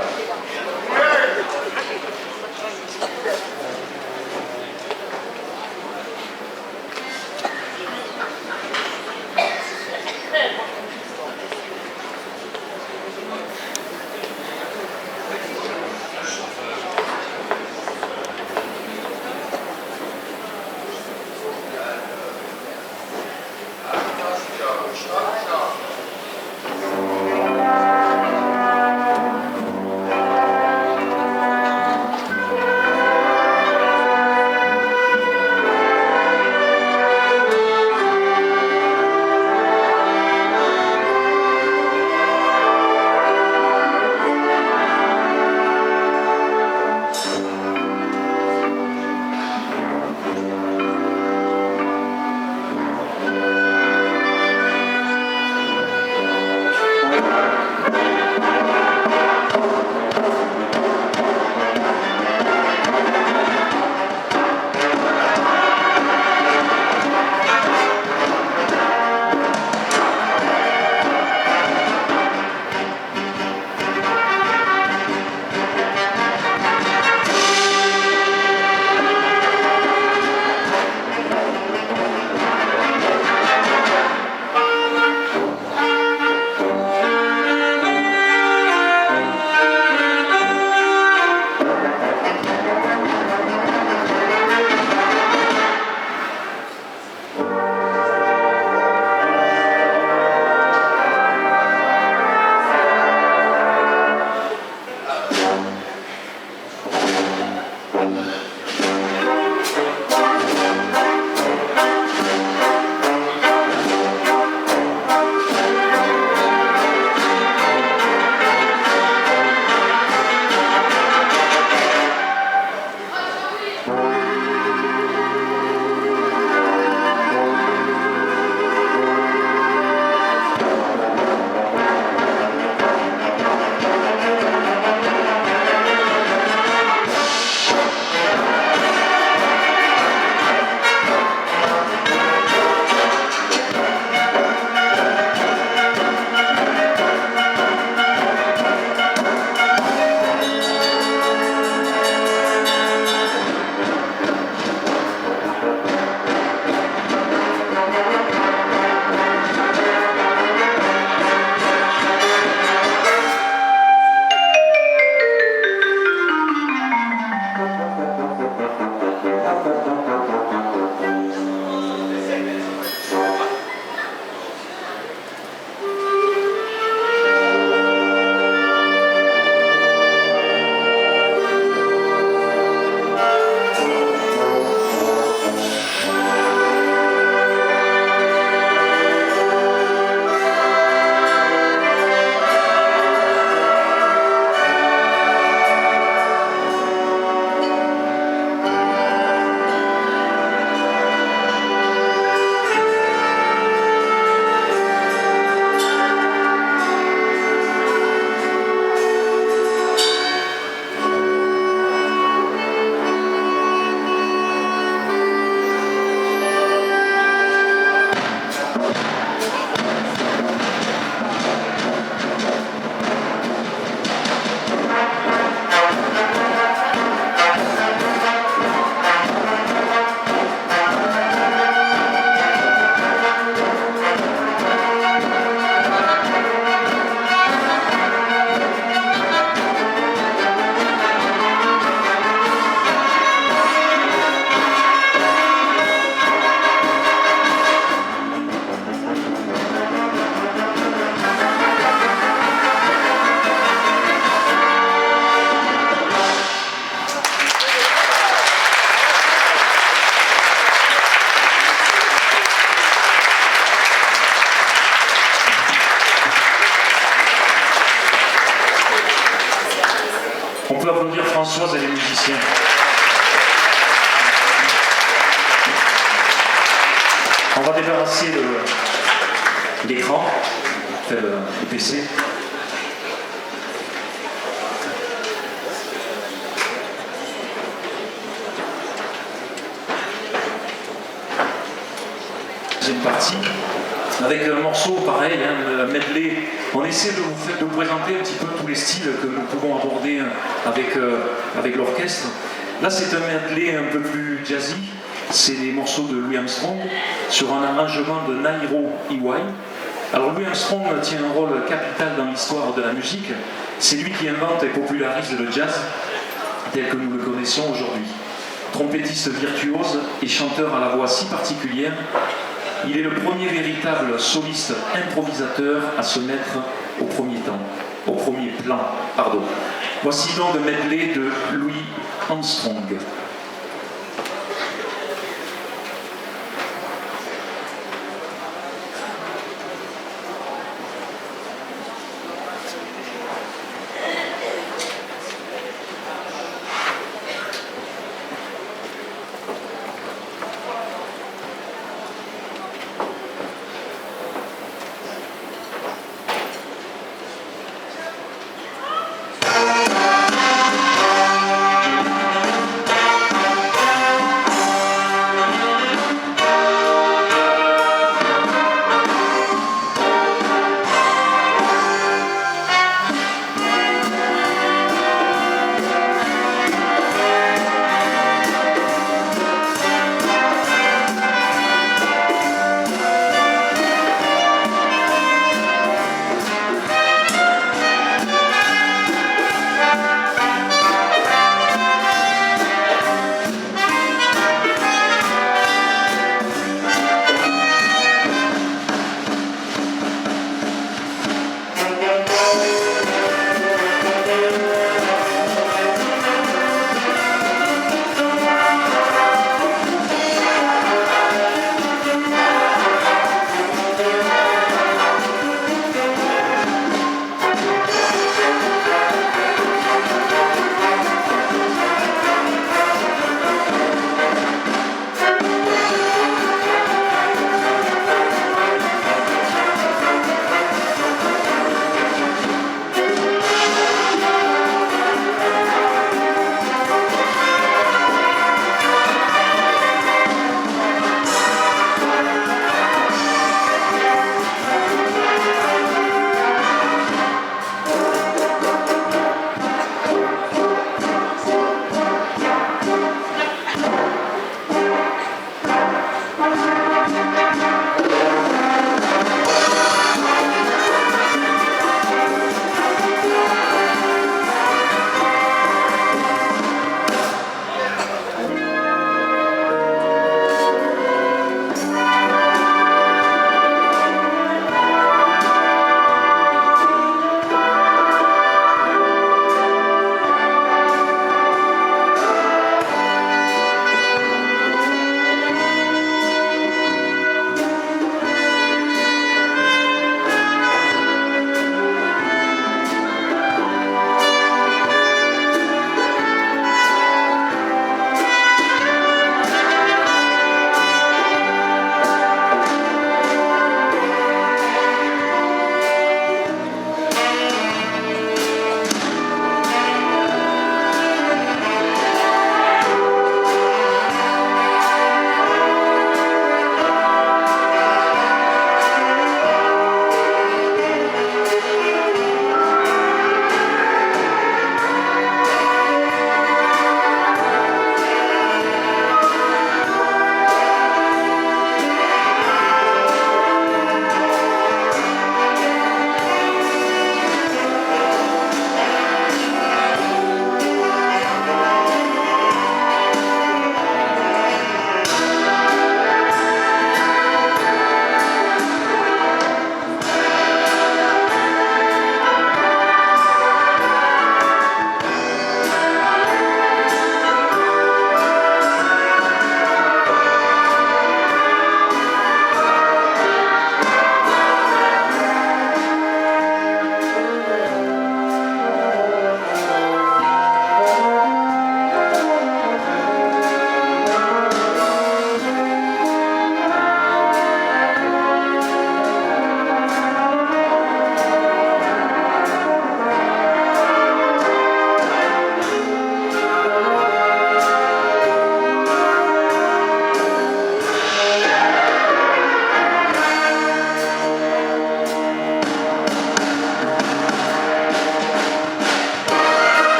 Françoise et les musiciens. On va débarrasser l'écran, le PC. Deuxième partie, avec un morceau pareil, un medley. On essaie de vous présenter un petit peu tous les styles que nous pouvons aborder avec l'orchestre. Là, c'est un medley un peu plus jazzy. C'est des morceaux de Louis Armstrong sur un arrangement de Nairo Iwai. Alors Louis Armstrong tient un rôle capital dans l'histoire de la musique. C'est lui qui invente et popularise le jazz tel que nous le connaissons aujourd'hui. Trompettiste virtuose et chanteur à la voix si particulière, il est le premier véritable soliste improvisateur à se mettre au premier plan. Voici donc le medley de Louis Armstrong.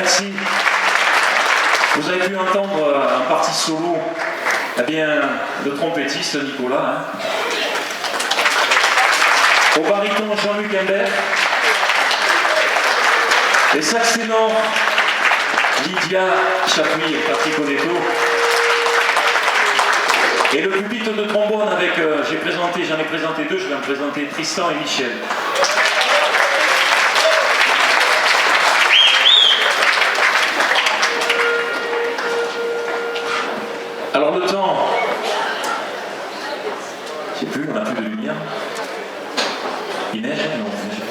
Merci. Vous avez pu entendre un parti solo, eh bien, le trompettiste Nicolas. Hein. Au baryton Jean-Luc Imbert. Les sax ténors Lydia Chapuis et Patrick Onetto. Et le pupitre de trombone avec, j'en ai présenté deux, je vais en présenter Tristan et Michel. Alors le temps, je sais plus, on n'a plus de lumière. Il neige, non, il neige.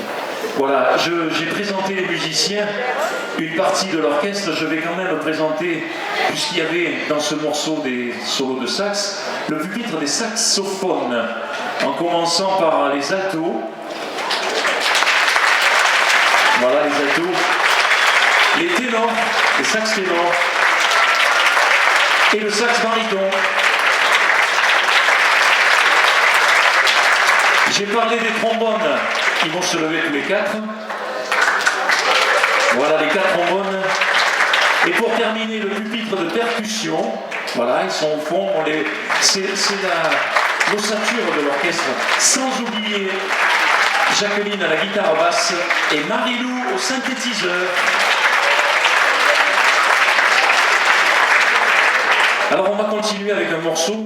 Voilà, j'ai présenté les musiciens, une partie de l'orchestre, je vais quand même présenter, puisqu'il y avait dans ce morceau des solos de sax, le pupitre des saxophones, en commençant par les altos. Voilà les altos, les ténors, les sax ténors, et le sax baryton. J'ai parlé des trombones, ils vont se lever tous les quatre. Voilà les quatre trombones. Et pour terminer, le pupitre de percussion. Voilà, ils sont au fond. C'est l'ossature de l'orchestre. Sans oublier Jacqueline à la guitare basse et Marilou au synthétiseur. Alors on va continuer avec un morceau.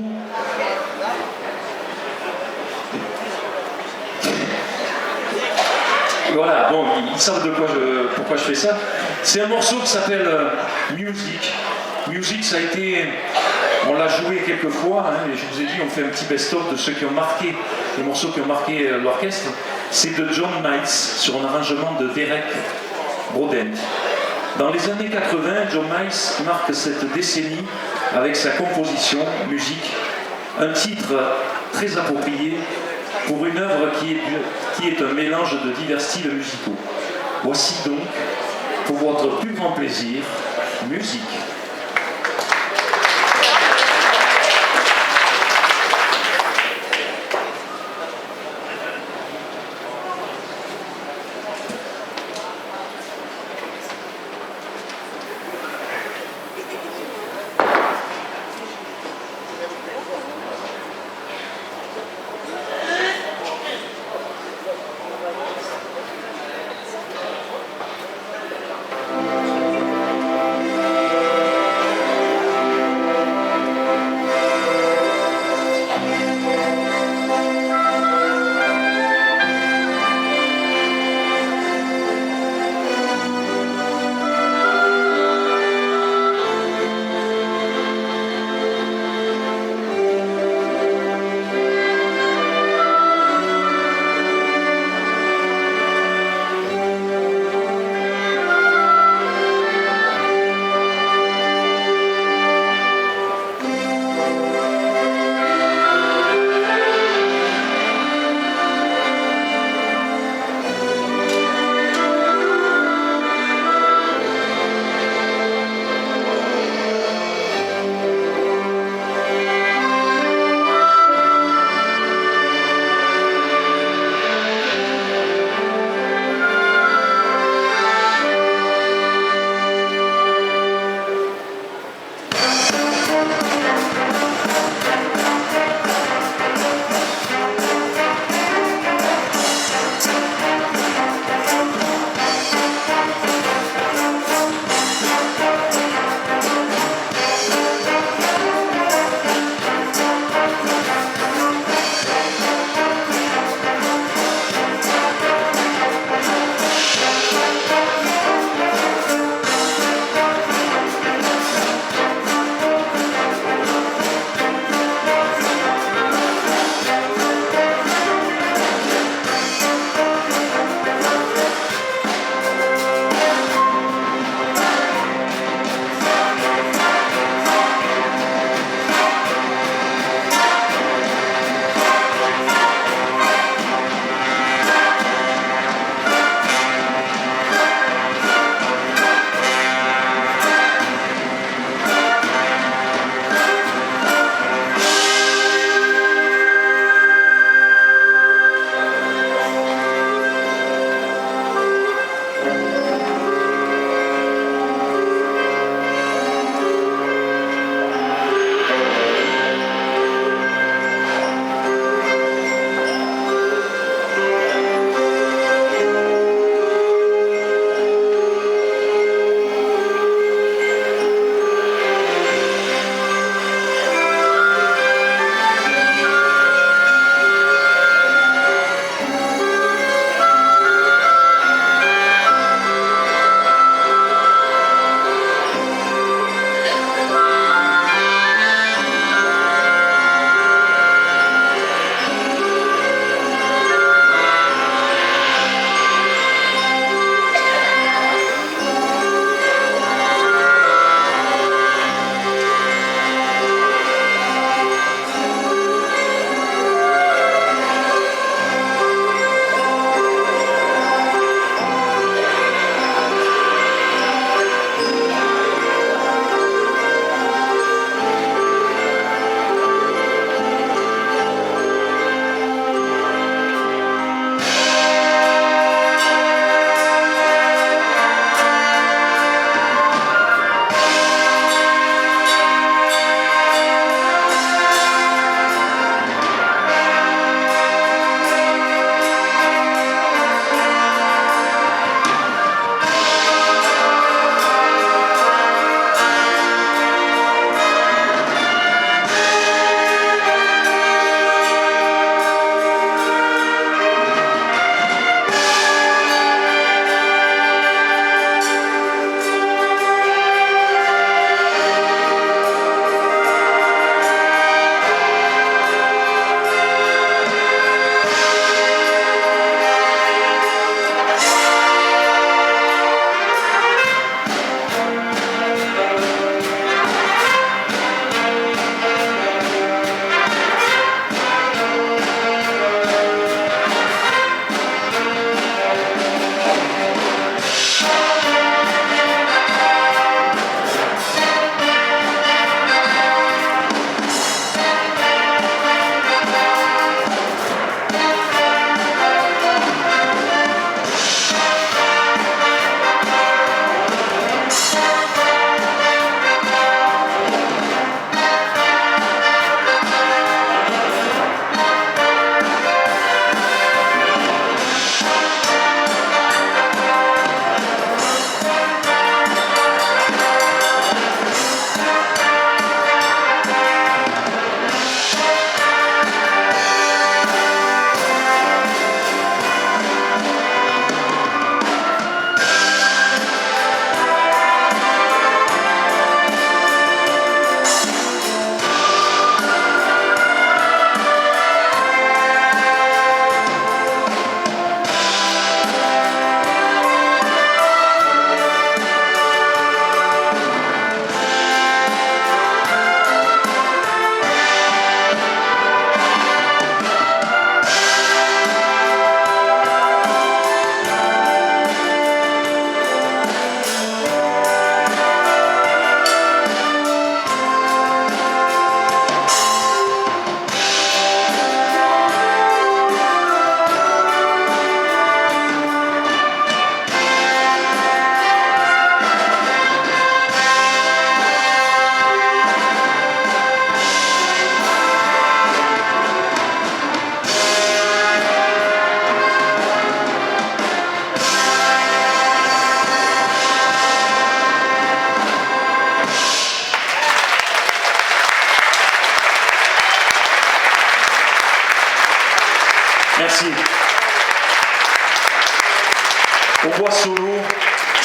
Voilà, bon, ils savent de pourquoi je fais ça. C'est un morceau qui s'appelle Music. Music, ça a été, on l'a joué quelques fois, hein, et je vous ai dit, on fait un petit best-of de ceux qui ont marqué, les morceaux qui ont marqué l'orchestre. C'est de John Miles, sur un arrangement de Derek Broden. Dans les années 80, John Miles marque cette décennie avec sa composition, Music, un titre très approprié pour une œuvre qui est un mélange de divers styles musicaux. Voici donc, pour votre plus grand plaisir, Music.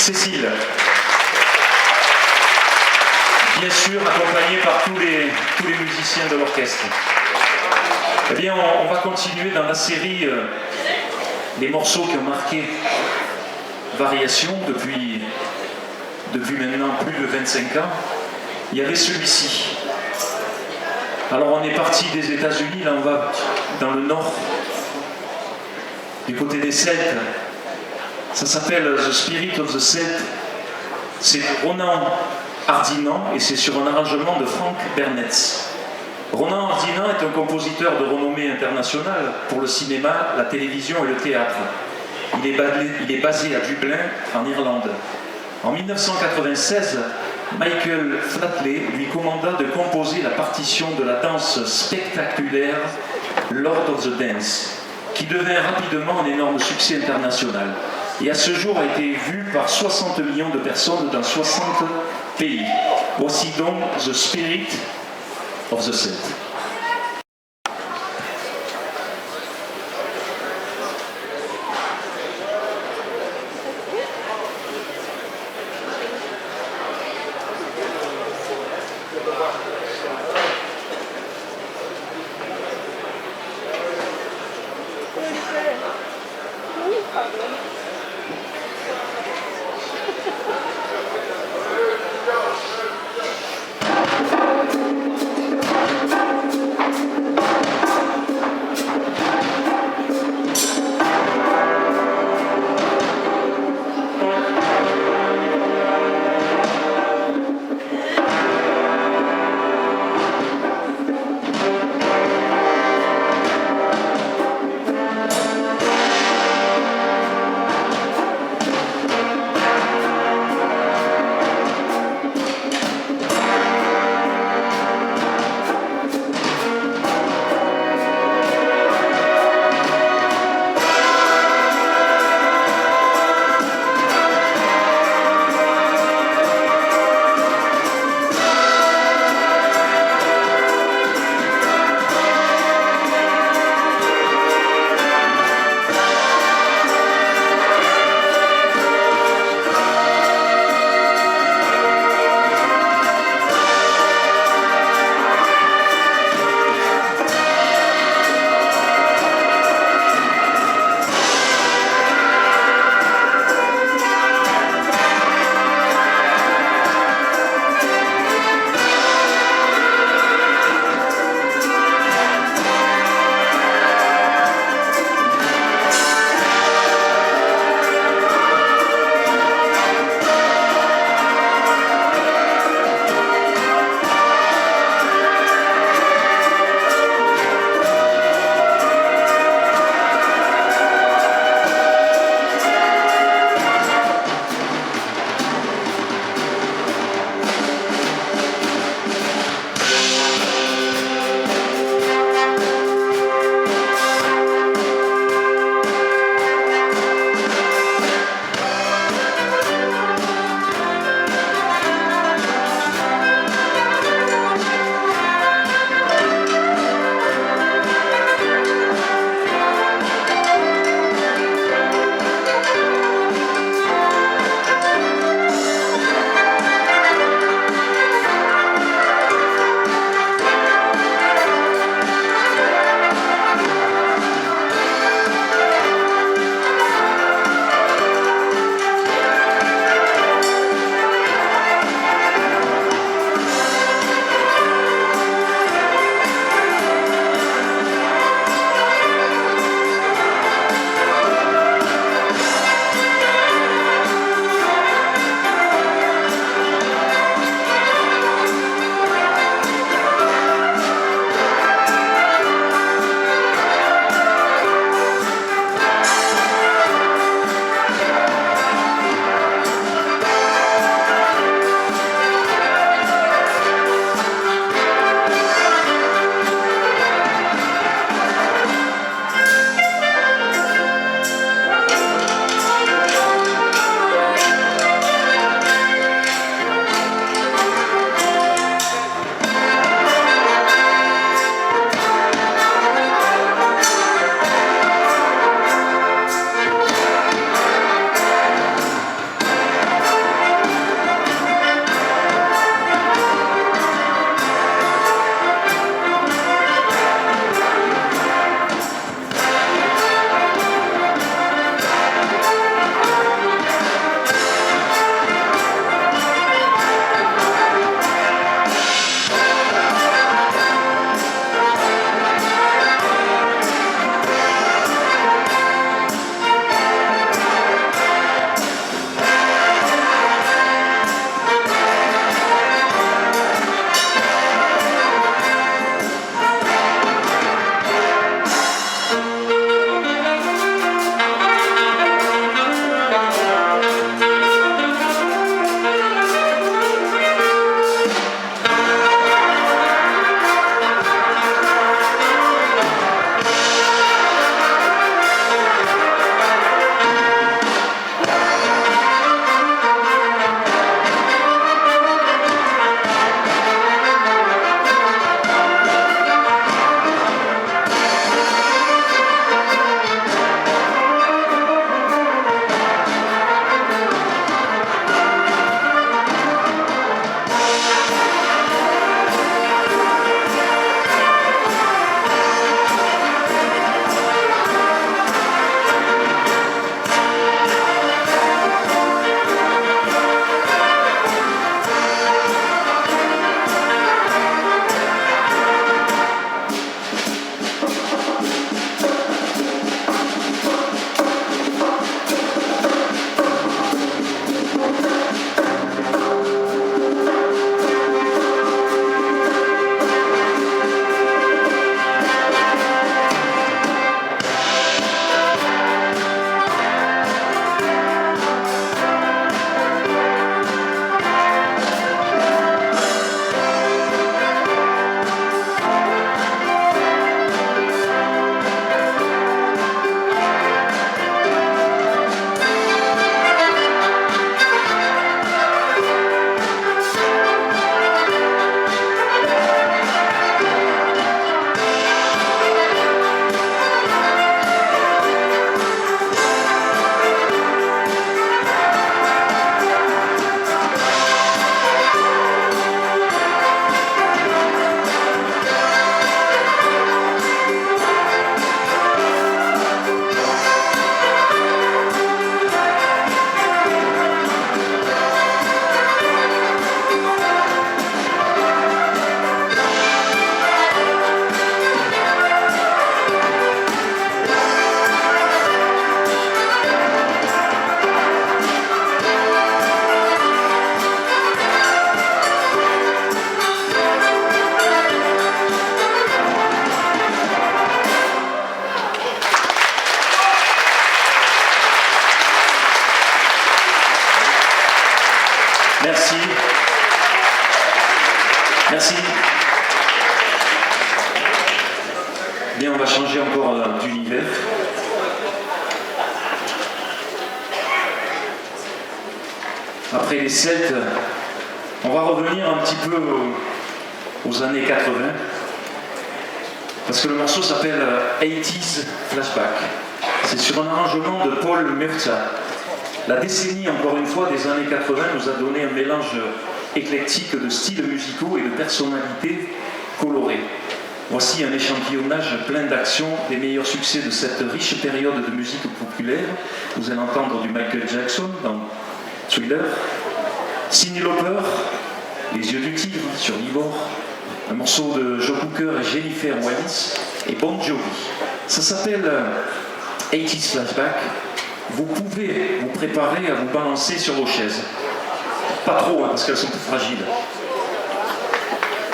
Cécile. Bien sûr, accompagnée par tous les musiciens de l'orchestre. Eh bien, on va continuer dans la série les morceaux qui ont marqué Variation depuis maintenant plus de 25 ans. Il y avait celui-ci. Alors on est parti des États-Unis, là on va dans le nord, du côté des Celtes. Ça s'appelle The Spirit of the Celt. C'est Ronan Hardinan et c'est sur un arrangement de Frank Bernetz. Ronan Hardinan est un compositeur de renommée internationale pour le cinéma, la télévision et le théâtre. Il est basé à Dublin, en Irlande. En 1996, Michael Flatley lui commanda de composer la partition de la danse spectaculaire Lord of the Dance, qui devint rapidement un énorme succès international et à ce jour a été vu par 60 millions de personnes dans 60 pays. Voici donc The Spirit of the Celt. Merci. Merci. Bien, on va changer encore d'univers. Après les Celtes, on va revenir un petit peu aux années 80. Parce que le morceau s'appelle 80s Flashback. C'est sur un arrangement de Paul Murcia. La décennie, encore une fois, des années 80 nous a donné un mélange éclectique de styles musicaux et de personnalités colorées. Voici un échantillonnage plein d'actions des meilleurs succès de cette riche période de musique populaire. Vous allez entendre du Michael Jackson dans Thriller, Cyndi Lauper, Les yeux du tigre sur Ivor, un morceau de Joe Cooker et Jennifer Wells et Bon Jovi. Ça s'appelle 80s Flashback. Vous pouvez vous préparer à vous balancer sur vos chaises. Pas trop, hein, parce qu'elles sont toutes fragiles.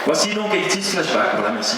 Voici donc 80s Flashback. Voilà, merci.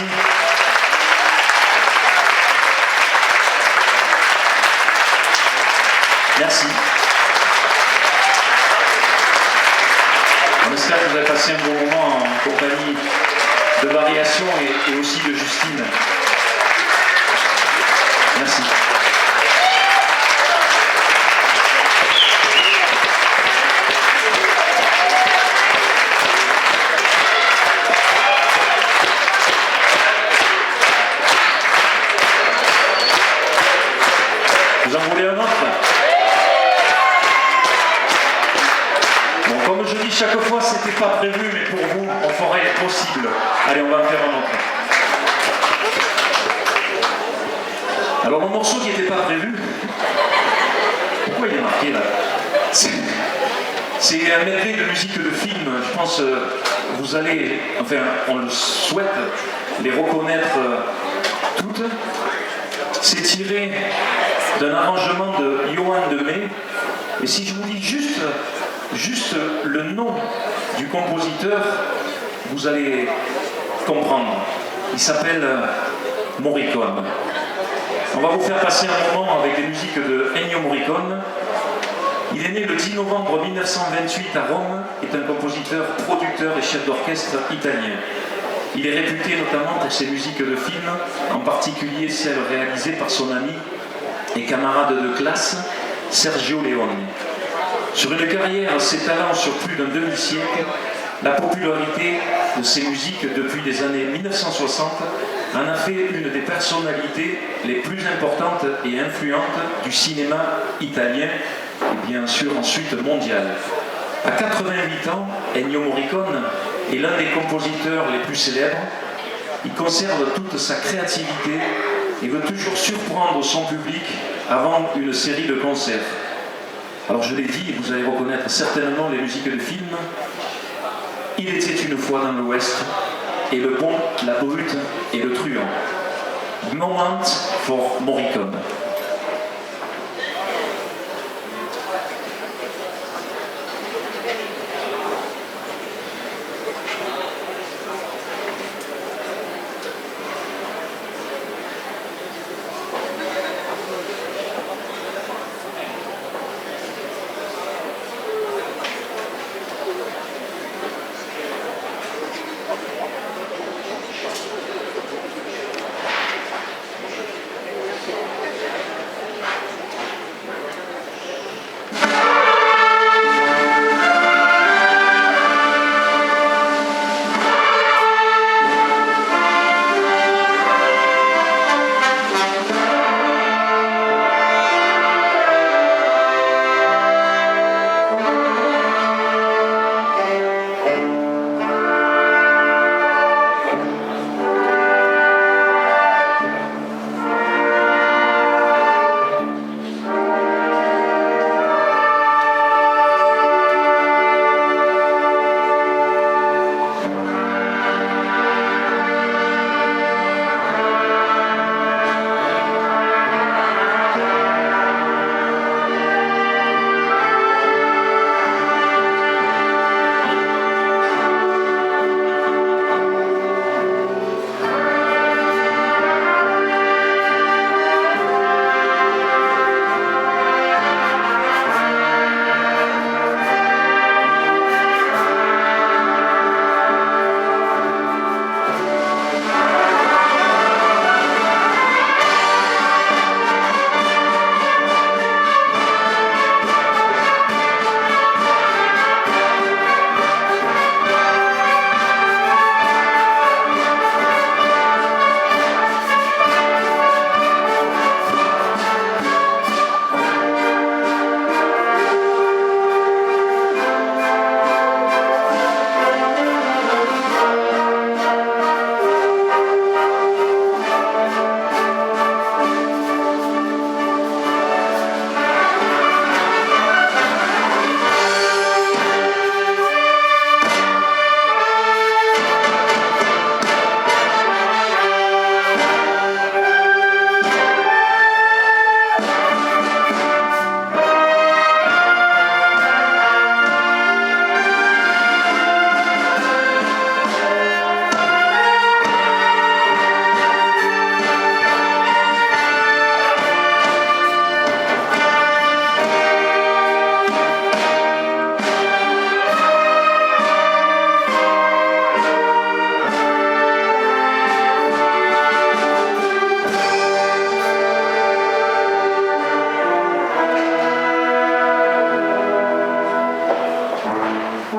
Merci. Merci. On espère que vous avez passé un bon moment en compagnie de Variation et aussi de Justine. Merci. Vous en voulez un autre? Bon, comme je dis chaque fois, c'était pas prévu, mais pour vous, on ferait le possible. Allez, on va en faire un autre. Alors, le morceau qui n'était pas prévu, pourquoi il est marqué là? C'est un medley de musique de film. Je pense vous allez, enfin, on le souhaite, les reconnaître toutes. C'est tiré d'un arrangement de Johan de May. Et si je vous dis juste le nom du compositeur, vous allez comprendre. Il s'appelle Morricone. On va vous faire passer un moment avec les musiques de Ennio Morricone. Il est né le 10 novembre 1928 à Rome, est un compositeur, producteur et chef d'orchestre italien. Il est réputé notamment pour ses musiques de films, en particulier celles réalisées par son ami et camarade de classe, Sergio Leone. Sur une carrière s'étalant sur plus d'un demi-siècle, la popularité de ses musiques depuis les années 1960 en a fait une des personnalités les plus importantes et influentes du cinéma italien et bien sûr ensuite mondial. À 88 ans, Ennio Morricone est l'un des compositeurs les plus célèbres. Il conserve toute sa créativité et veut toujours surprendre son public avant une série de concerts. Alors je l'ai dit, vous allez reconnaître certainement les musiques de films. Il était une fois dans l'Ouest, et le bon, la brute et le truand. Moment for Morricone.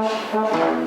Merci.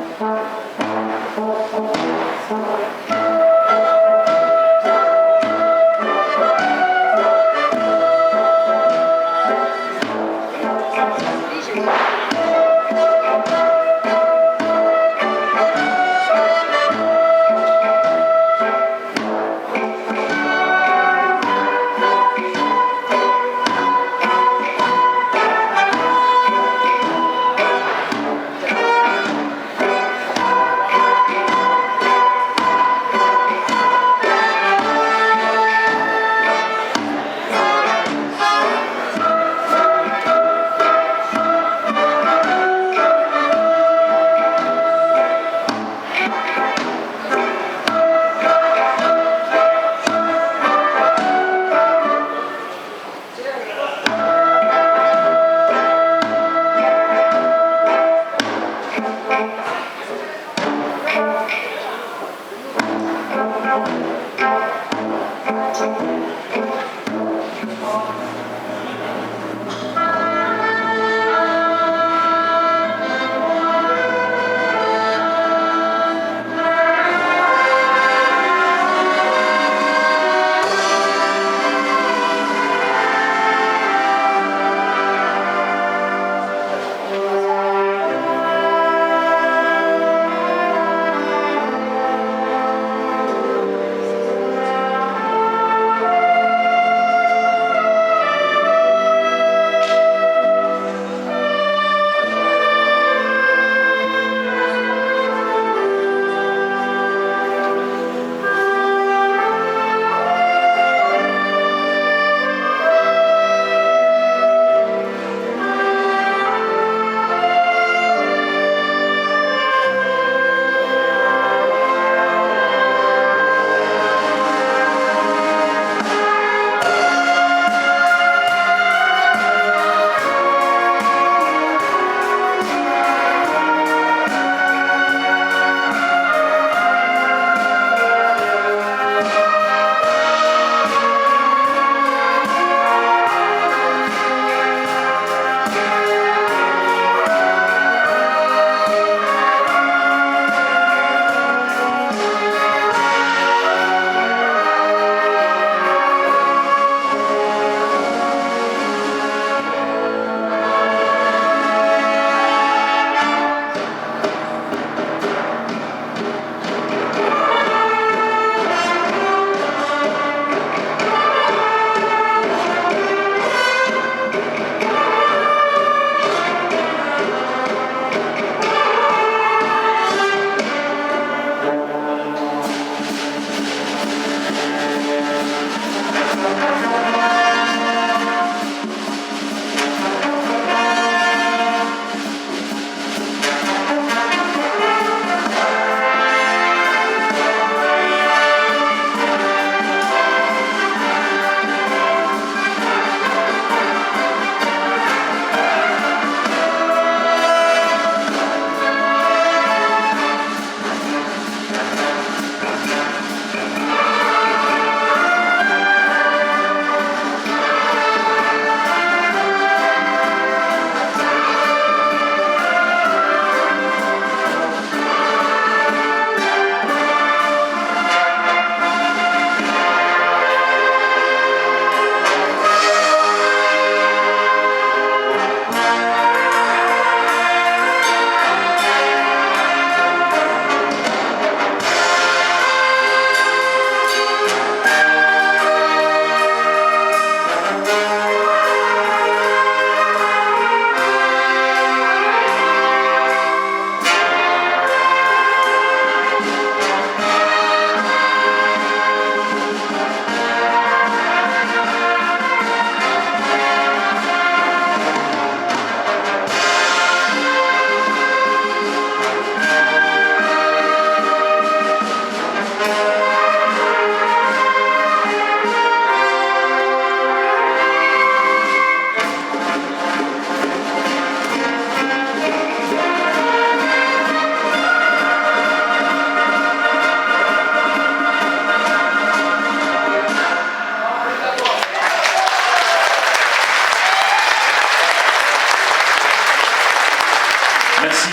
Merci.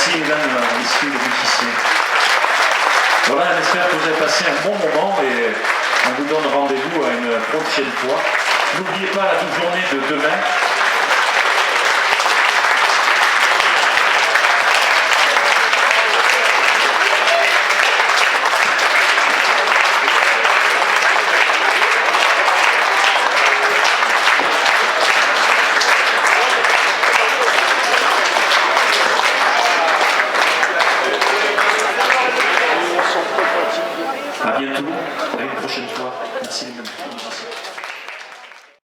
Merci mesdames, messieurs les musiciens. Voilà, j'espère que vous avez passé un bon moment et on vous donne rendez-vous à une prochaine fois. N'oubliez pas la journée de demain.